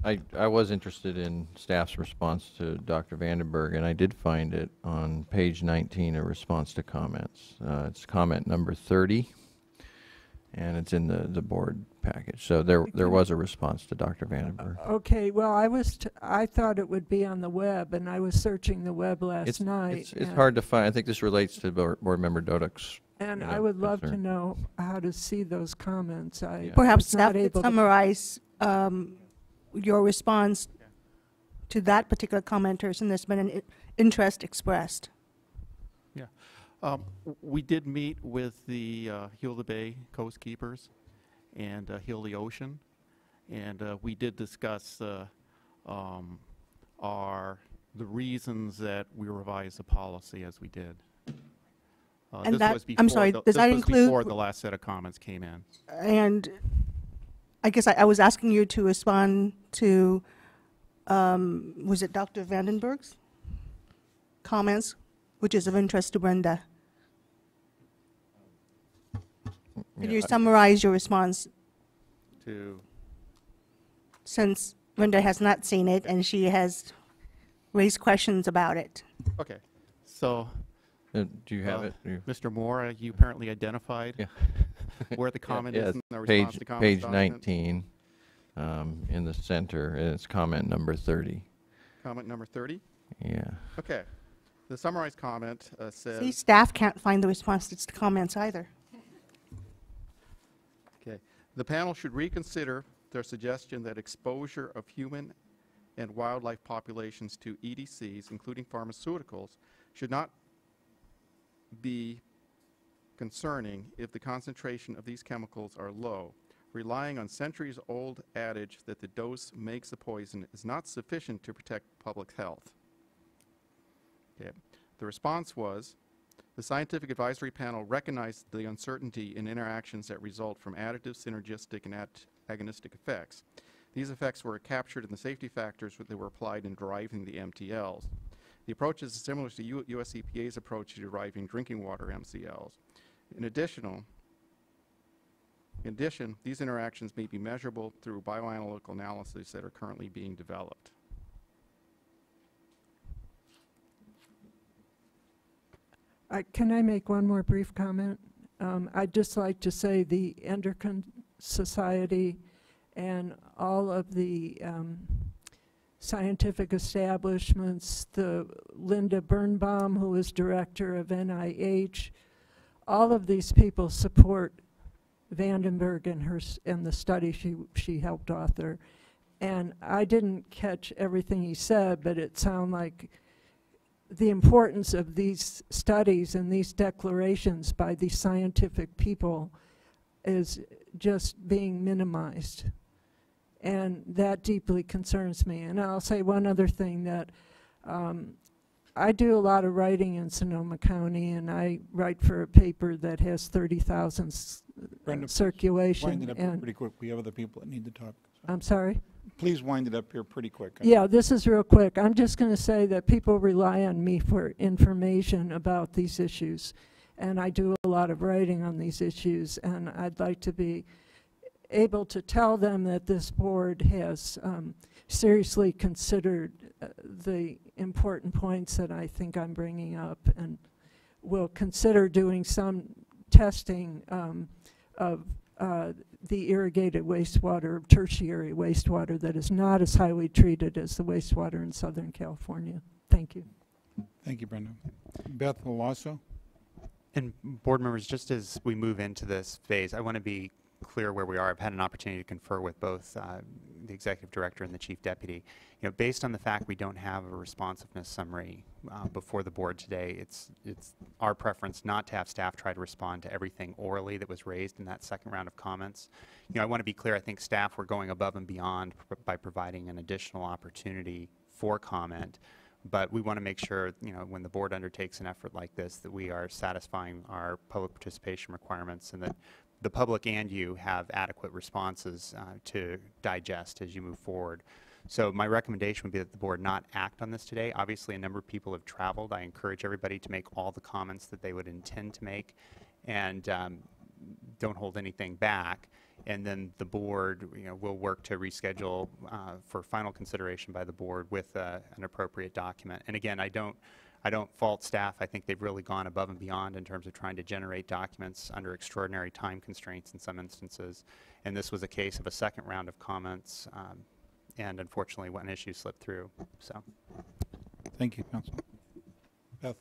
I was interested in staff's response to Dr. Vandenberg, and I did find it on page 19, a response to comments. It's comment number 30, and it's in the board package. So there was a response to Dr. Vandenberg. Okay, well, I thought it would be on the web, and I was searching the web last night. It's hard to find. I think this relates to board member Dodek's. And I would love to know how to see those comments. Perhaps staff could summarize your response to that particular commenter, and there's been an interest expressed. Yeah. We did meet with the Heal the Bay Coast Keepers and Heal the Ocean, and we did discuss the reasons that we revised the policy as we did. And this that, was before I'm sorry, does that include? Before the last set of comments came in. And I guess I was asking you to respond to, was it Dr. Vandenberg's comments, which is of interest to Brenda? Could you summarize your response? To? Since Brenda has not seen it and she has raised questions about it. Okay. So. Do you have it? Mr. Moore, you apparently identified where the comment is in the response to comments Page 19 in the center, and it's comment number 30. Comment number 30? Yeah. Okay. The summarized comment says... See, staff can't find the responses to comments either. Okay. The panel should reconsider their suggestion that exposure of human and wildlife populations to EDCs, including pharmaceuticals, should not be concerning if the concentration of these chemicals are low. Relying on centuries-old adage that the dose makes the poison is not sufficient to protect public health. Okay. The response was, the scientific advisory panel recognized the uncertainty in interactions that result from additive, synergistic, and agonistic effects. These effects were captured in the safety factors that were applied in deriving the MTLs. The approach is similar to U.S. EPA's approach to deriving drinking water MCLs. In addition, these interactions may be measurable through bioanalytical analyses that are currently being developed. Can I make one more brief comment? I'd just like to say the Endocrine Society and all of the scientific establishments, the Linda Birnbaum, who is director of NIH, all of these people support Vandenberg and the study she helped author. And I didn't catch everything he said, but it sounded like the importance of these studies and these declarations by these scientific people is just being minimized. And that deeply concerns me. And I'll say one other thing, that I do a lot of writing in Sonoma County, and I write for a paper that has 30,000 circulation. Wind it up here pretty quick. We have other people that need to talk. So. I'm sorry? Please wind it up here pretty quick. Yeah, this is real quick. I'm just going to say that people rely on me for information about these issues. And I do a lot of writing on these issues, and I'd like to be able to tell them that this board has seriously considered the important points that I think I'm bringing up, and will consider doing some testing of the irrigated wastewater, tertiary wastewater that is not as highly treated as the wastewater in Southern California. Thank you. Thank you, Brenda. Beth Olaso. And board members, just as we move into this phase, I want to be clear where we are. I've had an opportunity to confer with both the executive director and the chief deputy. You know, based on the fact we don't have a responsiveness summary before the board today, it's our preference not to have staff try to respond to everything orally that was raised in that second round of comments. You know, I want to be clear. I think staff were going above and beyond by providing an additional opportunity for comment. But we want to make sure, you know, when the board undertakes an effort like this, that we are satisfying our public participation requirements, and that the public and you have adequate responses to digest as you move forward. So my recommendation would be that the board not act on this today. Obviously, a number of people have traveled. I encourage everybody to make all the comments that they would intend to make, and don't hold anything back. And then the board, you know, will work to reschedule for final consideration by the board with an appropriate document. And again, I don't fault staff. I think they've really gone above and beyond in terms of trying to generate documents under extraordinary time constraints in some instances. And this was a case of a second round of comments, and unfortunately one issue slipped through. So, thank you, Council. Beth.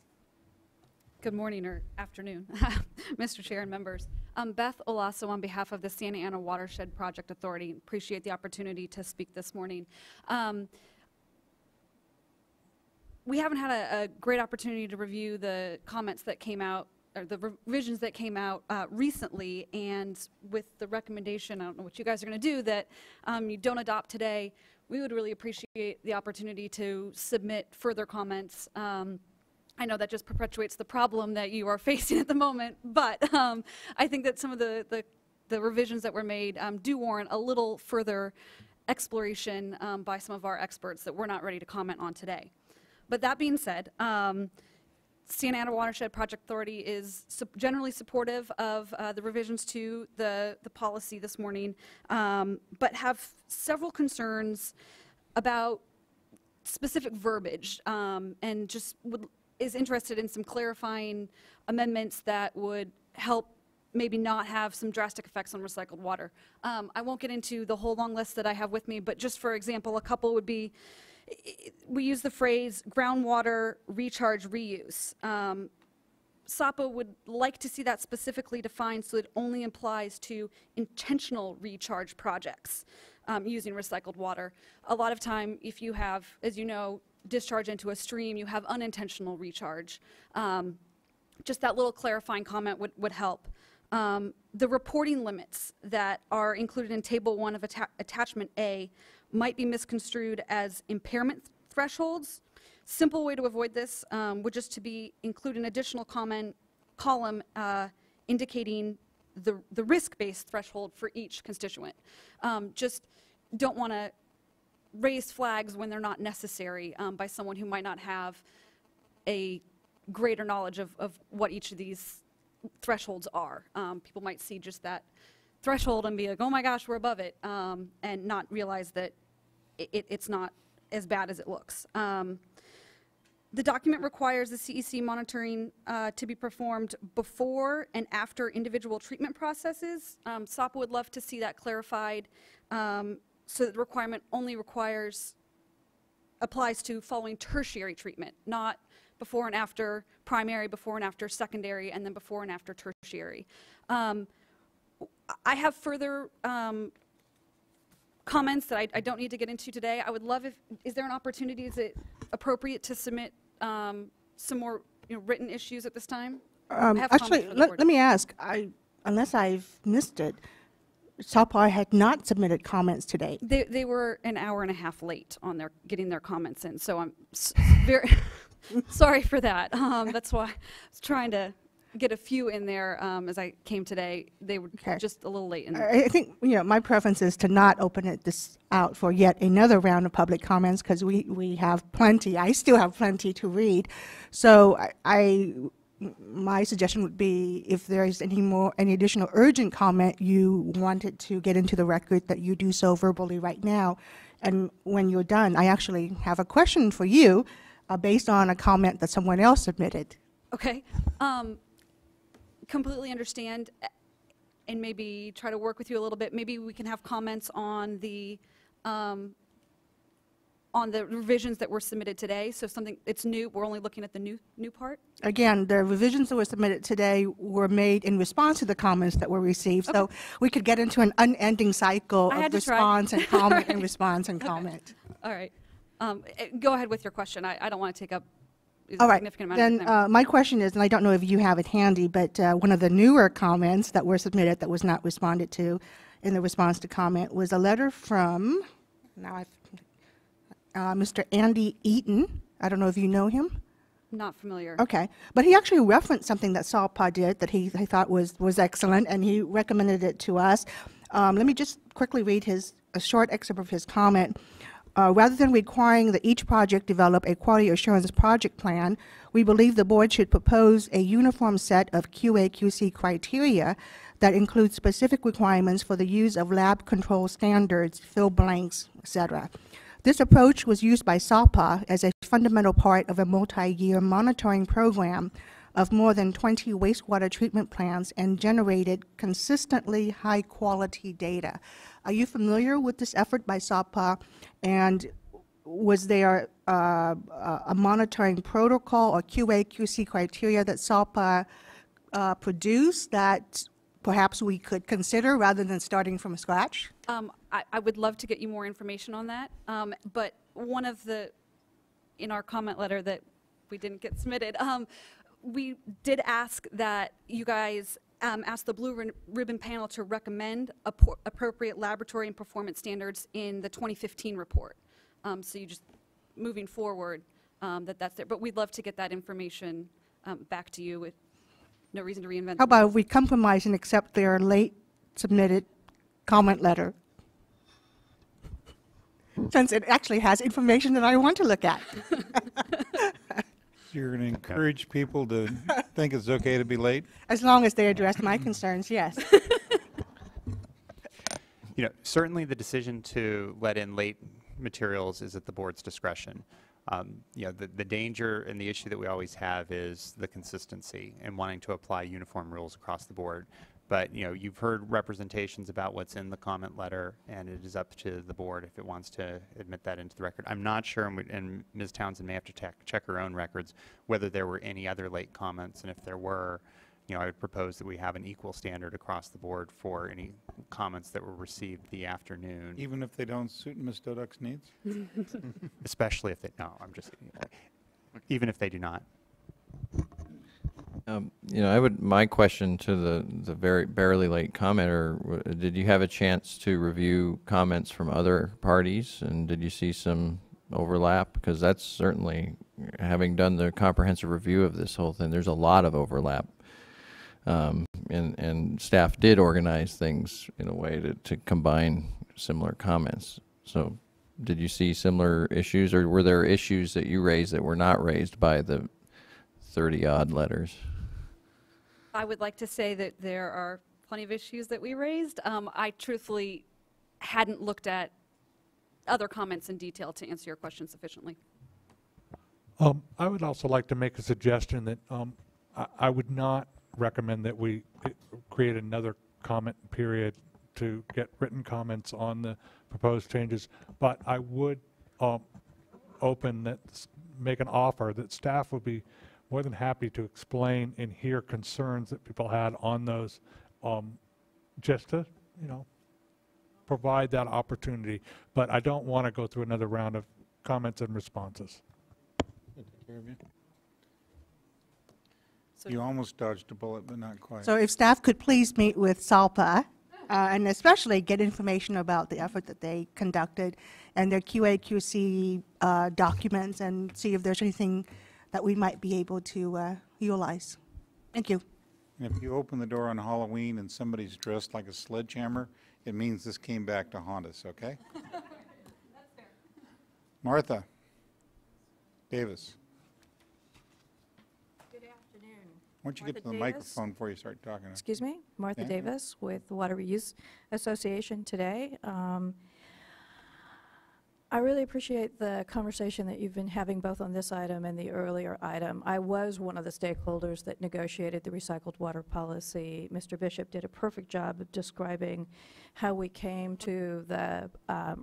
Good morning or afternoon, Mr. Chair and members. Beth Olaso on behalf of the Santa Ana Watershed Project Authority. Appreciate the opportunity to speak this morning. We haven't had a great opportunity to review the comments that came out, or the revisions that came out recently, and with the recommendation, I don't know what you guys are going to do, that you don't adopt today, we would really appreciate the opportunity to submit further comments. I know that just perpetuates the problem that you are facing at the moment, but I think that some of the revisions that were made do warrant a little further exploration by some of our experts that we're not ready to comment on today. But that being said, Santa Ana Watershed Project Authority is generally supportive of the revisions to the policy this morning, but have several concerns about specific verbiage, and just is interested in some clarifying amendments that would help maybe not have some drastic effects on recycled water. I won't get into the whole long list that I have with me, but just for example, a couple would be, we use the phrase groundwater recharge reuse. SWRCB would like to see that specifically defined so it only applies to intentional recharge projects using recycled water. A lot of time, if you have, as you know, discharge into a stream, you have unintentional recharge. Just that little clarifying comment would help. The reporting limits that are included in Table 1 of Attachment A might be misconstrued as impairment thresholds. Simple way to avoid this would just to be include an additional column indicating the risk-based threshold for each constituent. Just don't want to raise flags when they're not necessary by someone who might not have a greater knowledge of what each of these thresholds are. People might see just that threshold and be like, oh my gosh, we're above it, and not realize that it's not as bad as it looks. The document requires the CEC monitoring to be performed before and after individual treatment processes. SWRCB would love to see that clarified, so that the requirement only applies to following tertiary treatment, not before and after primary, before and after secondary, and then before and after tertiary. I have further comments that I don't need to get into today. I would love is there an opportunity, is it appropriate to submit some more written issues at this time? I have Actually, comments for the board. let me ask, unless I've missed it, SWRCB had not submitted comments today. They were an hour and a half late on getting their comments in, so I'm very sorry for that. That's why I was trying to get a few in there as I came today. They were just a little late. I think my preference is to not open this out for yet another round of public comments because we have plenty. I still have plenty to read. So my suggestion would be if there is any additional urgent comment you wanted to get into the record, that you do so verbally right now. And when you're done, I actually have a question for you based on a comment that someone else submitted. Okay. Completely understand and maybe try to work with you a little bit. Maybe we can have comments on the revisions that were submitted today. So something, it's new, we're only looking at the new part? Again, the revisions that were submitted today were made in response to the comments that were received. Okay. So we could get into an unending cycle of response and comment and response and comment. All right. Go ahead with your question. I don't want to take up a All right. significant amount of time. Then my question is, and I don't know if you have it handy, but one of the newer comments that were submitted that was not responded to in the response to comment was a letter from, Mr. Andy Eaton. I don't know if you know him. Not familiar. Okay. But he actually referenced something that SWRCB did that he thought was excellent, and he recommended it to us. Let me just quickly read a short excerpt of his comment. Rather than requiring that each project develop a quality assurance project plan, we believe the board should propose a uniform set of QA/QC criteria that includes specific requirements for the use of lab control standards, fill blanks, etc. This approach was used by SWRCB as a fundamental part of a multi-year monitoring program of more than 20 wastewater treatment plants and generated consistently high-quality data. Are you familiar with this effort by SWRCB? And was there a monitoring protocol or QA/QC criteria that SWRCB produced that perhaps we could consider rather than starting from scratch? I would love to get you more information on that. But one of in our comment letter that we didn't get submitted, we did ask that you guys ask the Blue Ribbon Panel to recommend appropriate laboratory and performance standards in the 2015 report. So you just, moving forward, that's there. But we'd love to get that information back to you with no reason to reinvent. How about if we compromise and accept their late submitted comment letter? Since it actually has information that I want to look at. You're going to encourage people to think it's okay to be late? As long as they address my concerns, yes. Certainly the decision to let in late materials is at the board's discretion. The danger and the issue that we always have is the consistency and wanting to apply uniform rules across the board. But you've heard representations about what's in the comment letter, and it is up to the board if it wants to admit that into the record. I'm not sure, and Ms. Townsend may have to check her own records, whether there were any other late comments, and if there were, I would propose that we have an equal standard across the board for any comments that were received the afternoon. Even if they don't suit Ms. Doduk's needs? Especially if no, I'm just kidding. Even if they do not. My question to the very barely late commenter, did you have a chance to review comments from other parties, and did you see some overlap? Because that's certainly, having done the comprehensive review of this whole thing, there's a lot of overlap. And staff did organize things in a way to combine similar comments. So did you see similar issues, or were there issues that you raised that were not raised by the 30-odd letters? I would like to say that there are plenty of issues that we raised. I truthfully hadn't looked at other comments in detail to answer your question sufficiently. I would also like to make a suggestion that I would not recommend that we create another comment period to get written comments on the proposed changes, but I would make an offer that staff would be more than happy to explain and hear concerns that people had on those, just to, provide that opportunity, but I don't want to go through another round of comments and responses. Take care of you. You almost dodged a bullet, but not quite. So if staff could please meet with SALPA, and especially get information about the effort that they conducted and their QA/QC documents, and see if there's anything that we might be able to utilize. Thank you. And if you open the door on Halloween and somebody's dressed like a sledgehammer, it means this came back to haunt us, okay? That's fair. Martha Davis. Good afternoon. Why don't you get to the Davis. microphone before you start talking? Excuse me, Martha Yeah. Davis with the Water Reuse Association today. I really appreciate the conversation that you've been having both on this item and the earlier item. I was one of the stakeholders that negotiated the recycled water policy. Mr. Bishop did a perfect job of describing how we came to the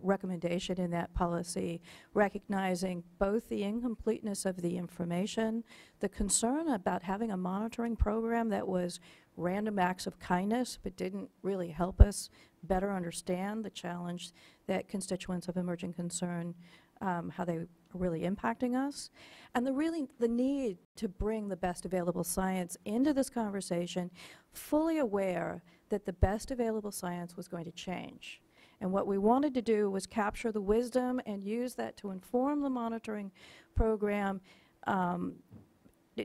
recommendation in that policy, recognizing both the incompleteness of the information, the concern about having a monitoring program that was random acts of kindness but didn't really help us better understand the challenge that constituents of emerging concern, how they are really impacting us, and the need to bring the best available science into this conversation, fully aware that the best available science was going to change. And what we wanted to do was capture the wisdom and use that to inform the monitoring program,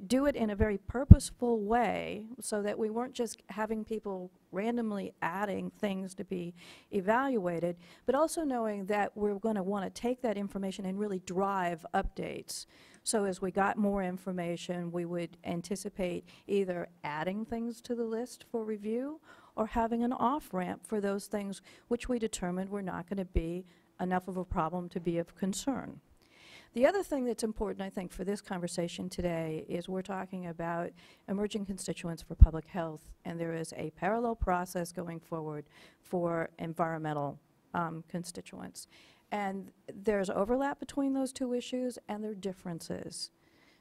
do it in a very purposeful way so that we weren't just having people randomly adding things to be evaluated, but also knowing that we're going to want to take that information and really drive updates. So as we got more information, we would anticipate either adding things to the list for review or having an off-ramp for those things which we determined were not going to be enough of a problem to be of concern. The other thing that's important, I think, for this conversation today is we're talking about emerging constituents for public health, and there is a parallel process going forward for environmental constituents. And there's overlap between those two issues, and there are differences.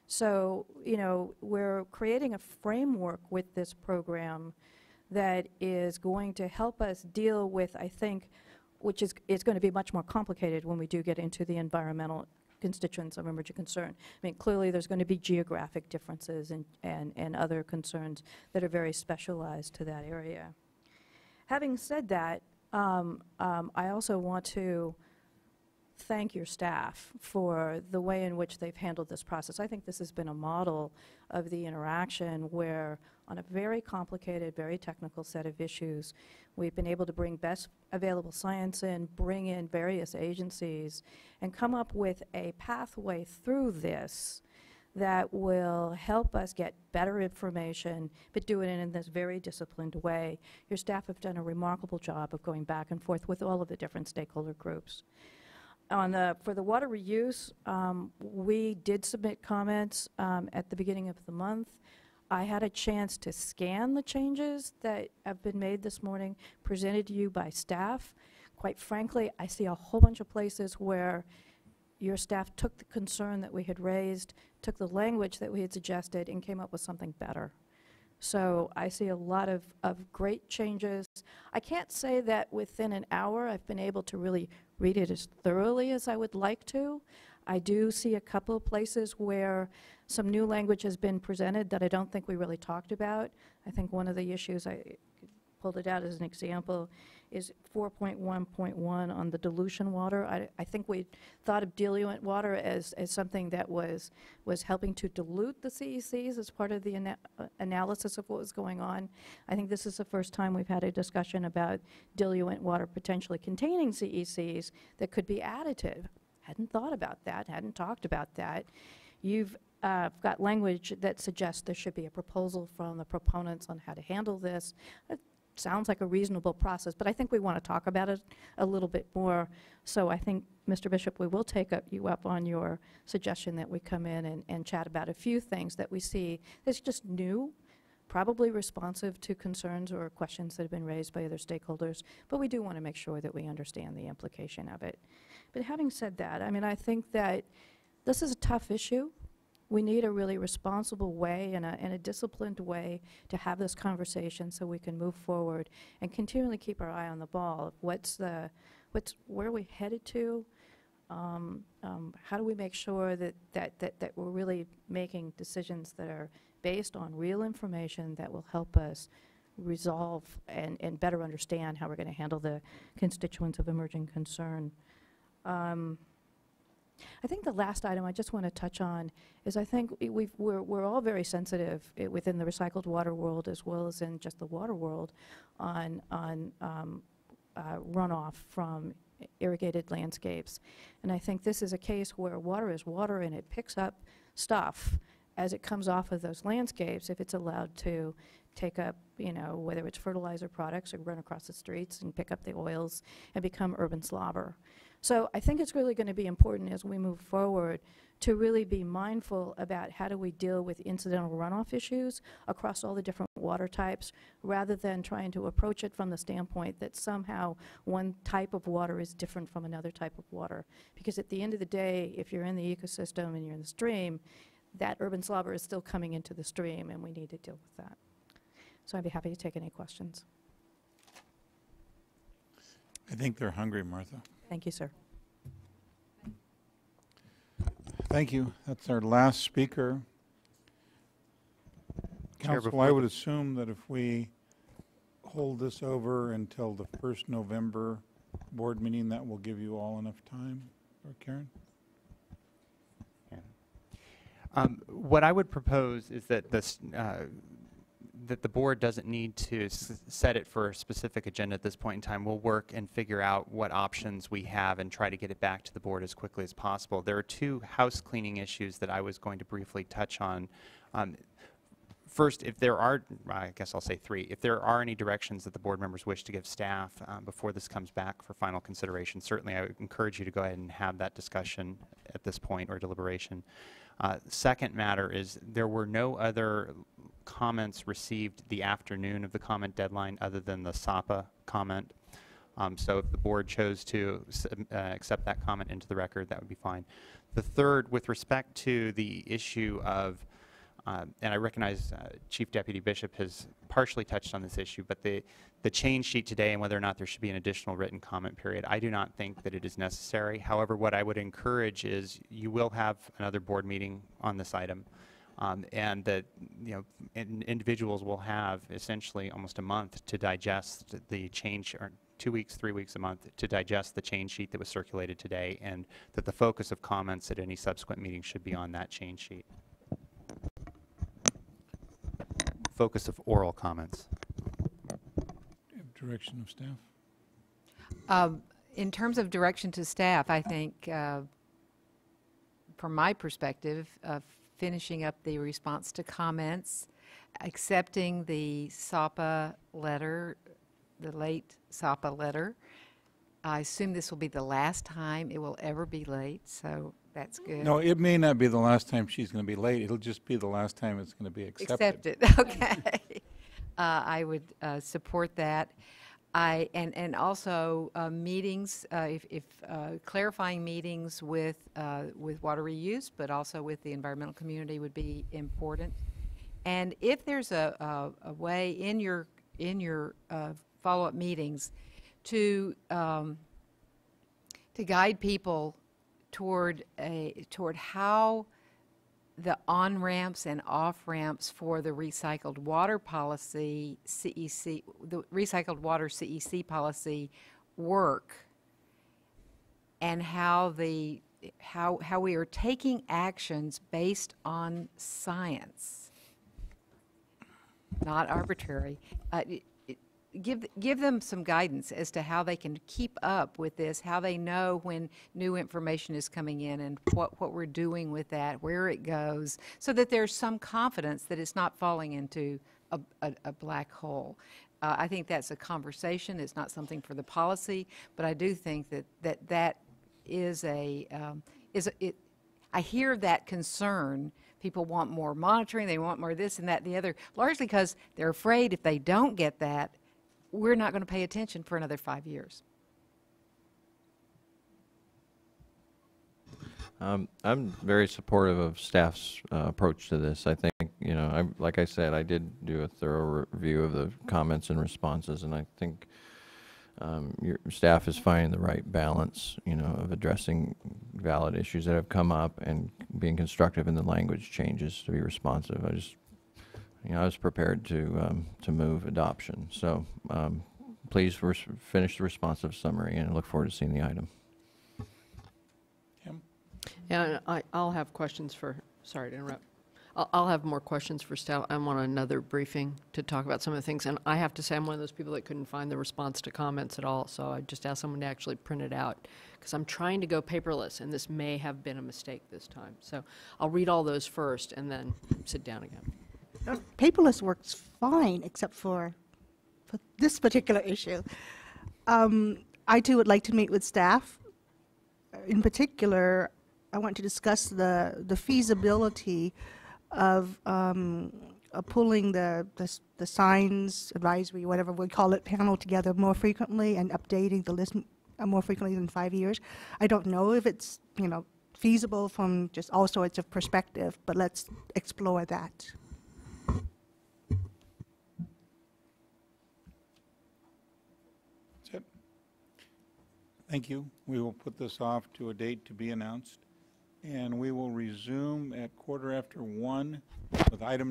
So, you know, we're creating a framework with this program that is going to help us deal with, I think, which is going to be much more complicated when we do get into the environmental constituents of emerging concern. I mean, clearly there's going to be geographic differences and other concerns that are very specialized to that area. Having said that, I also want to thank your staff for the way in which they've handled this process. I think this has been a model of the interaction where on a very complicated, very technical set of issues, we've been able to bring best available science in, bring in various agencies, and come up with a pathway through this that will help us get better information, but do it in this very disciplined way. Your staff have done a remarkable job of going back and forth with all of the different stakeholder groups. For the water reuse, we did submit comments at the beginning of the month. I had a chance to scan the changes that have been made this morning, presented to you by staff. Quite frankly, I see a whole bunch of places where your staff took the concern that we had raised, took the language that we had suggested, and came up with something better. So I see a lot of great changes. I can't say that within an hour I've been able to really read it as thoroughly as I would like to. I do see a couple of places where some new language has been presented that I don't think we really talked about. I think one of the issues, I pulled it out as an example, is 4.1.1 on the dilution water. I think we thought of diluent water as something that was helping to dilute the CECs as part of the analysis of what was going on. I think this is the first time we've had a discussion about diluent water potentially containing CECs that could be additive. Hadn't thought about that, hadn't talked about that. You've got language that suggests there should be a proposal from the proponents on how to handle this. It sounds like a reasonable process, but I think we want to talk about it a little bit more. So I think, Mr. Bishop, we will take you up on your suggestion that we come in and chat about a few things that we see that's just new, probably responsive to concerns or questions that have been raised by other stakeholders, but we do want to make sure that we understand the implication of it. But having said that, I mean, I think that this is a tough issue. we need a really responsible way and a disciplined way to have this conversation so we can move forward and continually keep our eye on the ball. Where are we headed to? How do we make sure that we're really making decisions that are based on real information that will help us resolve and better understand how we're going to handle the constituents of emerging concern. I think the last item I just want to touch on is I think we're all very sensitive within the recycled water world as well as in just the water world on runoff from irrigated landscapes. And I think this is a case where water is water and it picks up stuff as it comes off of those landscapes if it's allowed to take up, you know, whether it's fertilizer products or run across the streets and pick up the oils and become urban slobber. So I think it's really going to be important as we move forward to really be mindful about how do we deal with incidental runoff issues across all the different water types rather than trying to approach it from the standpoint that somehow one type of water is different from another type of water. Because at the end of the day, if you're in the ecosystem and you're in the stream, that urban slobber is still coming into the stream and we need to deal with that. So I'd be happy to take any questions. I think they're hungry, Martha. Thank you, sir. Thank you. That's our last speaker. Council, I would assume that if we hold this over until the first November board meeting, that will give you all enough time, or Karen? Yeah. What I would propose is that this that the board doesn't need to set it for a specific agenda at this point in time. We'll work and figure out what options we have and try to get it back to the board as quickly as possible. There are two house cleaning issues that I was going to briefly touch on. First, if there are, I guess I'll say three, if there are any directions that the board members wish to give staff before this comes back for final consideration, certainly I would encourage you to go ahead and have that discussion at this point or deliberation. Second matter is there were no other comments received the afternoon of the comment deadline other than the SAPA comment. So if the board chose to accept that comment into the record, that would be fine. The third, with respect to the issue of, and I recognize Chief Deputy Bishop has partially touched on this issue, but the change sheet today and whether or not there should be an additional written comment period, I do not think that it is necessary. However, what I would encourage is you will have another board meeting on this item. And that, you know, individuals will have essentially almost a month to digest the change, or 2 weeks, 3 weeks, a month to digest the change sheet that was circulated today, and that the focus of comments at any subsequent meeting should be on that change sheet. Focus of oral comments. Direction of staff? In terms of direction to staff, I think, from my perspective, finishing up the response to comments, accepting the SAPA letter, the late SAPA letter. I assume this will be the last time it will ever be late, so that's good. No, it may not be the last time she's going to be late. It'll just be the last time it's going to be accepted. Okay. I would support that. And also meetings, if clarifying meetings with water reuse, but also with the environmental community would be important. And if there's a way in your follow-up meetings to guide people toward how the on-ramps and off-ramps for the recycled water policy, CEC, the recycled water CEC policy work, and how we are taking actions based on science, not arbitrary. Give them some guidance as to how they can keep up with this, how they know when new information is coming in and what we're doing with that, where it goes, so that there's some confidence that it's not falling into a black hole. I think that's a conversation. It's not something for the policy, but I do think that is I hear that concern. People want more monitoring. They want more this and that and the other, largely because they're afraid if they don't get that, we're not going to pay attention for another 5 years. I'm very supportive of staff's approach to this. I think, you know, like I said, I did do a thorough review of the comments and responses, and I think your staff is finding the right balance, you know, of addressing valid issues that have come up and being constructive in the language changes to be responsive. I was prepared to move adoption. So please finish the responsive summary, and I look forward to seeing the item. Yeah, I'll have questions for, sorry to interrupt. I'll have more questions for staff. I'm on another briefing to talk about some of the things, and I have to say I'm one of those people that couldn't find the response to comments at all, so I just asked someone to actually print it out, because I'm trying to go paperless, and this may have been a mistake this time. So I'll read all those first and then sit down again. Paperless works fine, except for this particular issue. I too would like to meet with staff. In particular, I want to discuss the feasibility of pulling the signs advisory, whatever we call it, panel together more frequently and updating the list more frequently than 5 years. I don't know if it's, you know, feasible from just all sorts of perspective, but let's explore that. That's it. Thank you. We will put this off to a date to be announced, and we will resume at 1:15 with item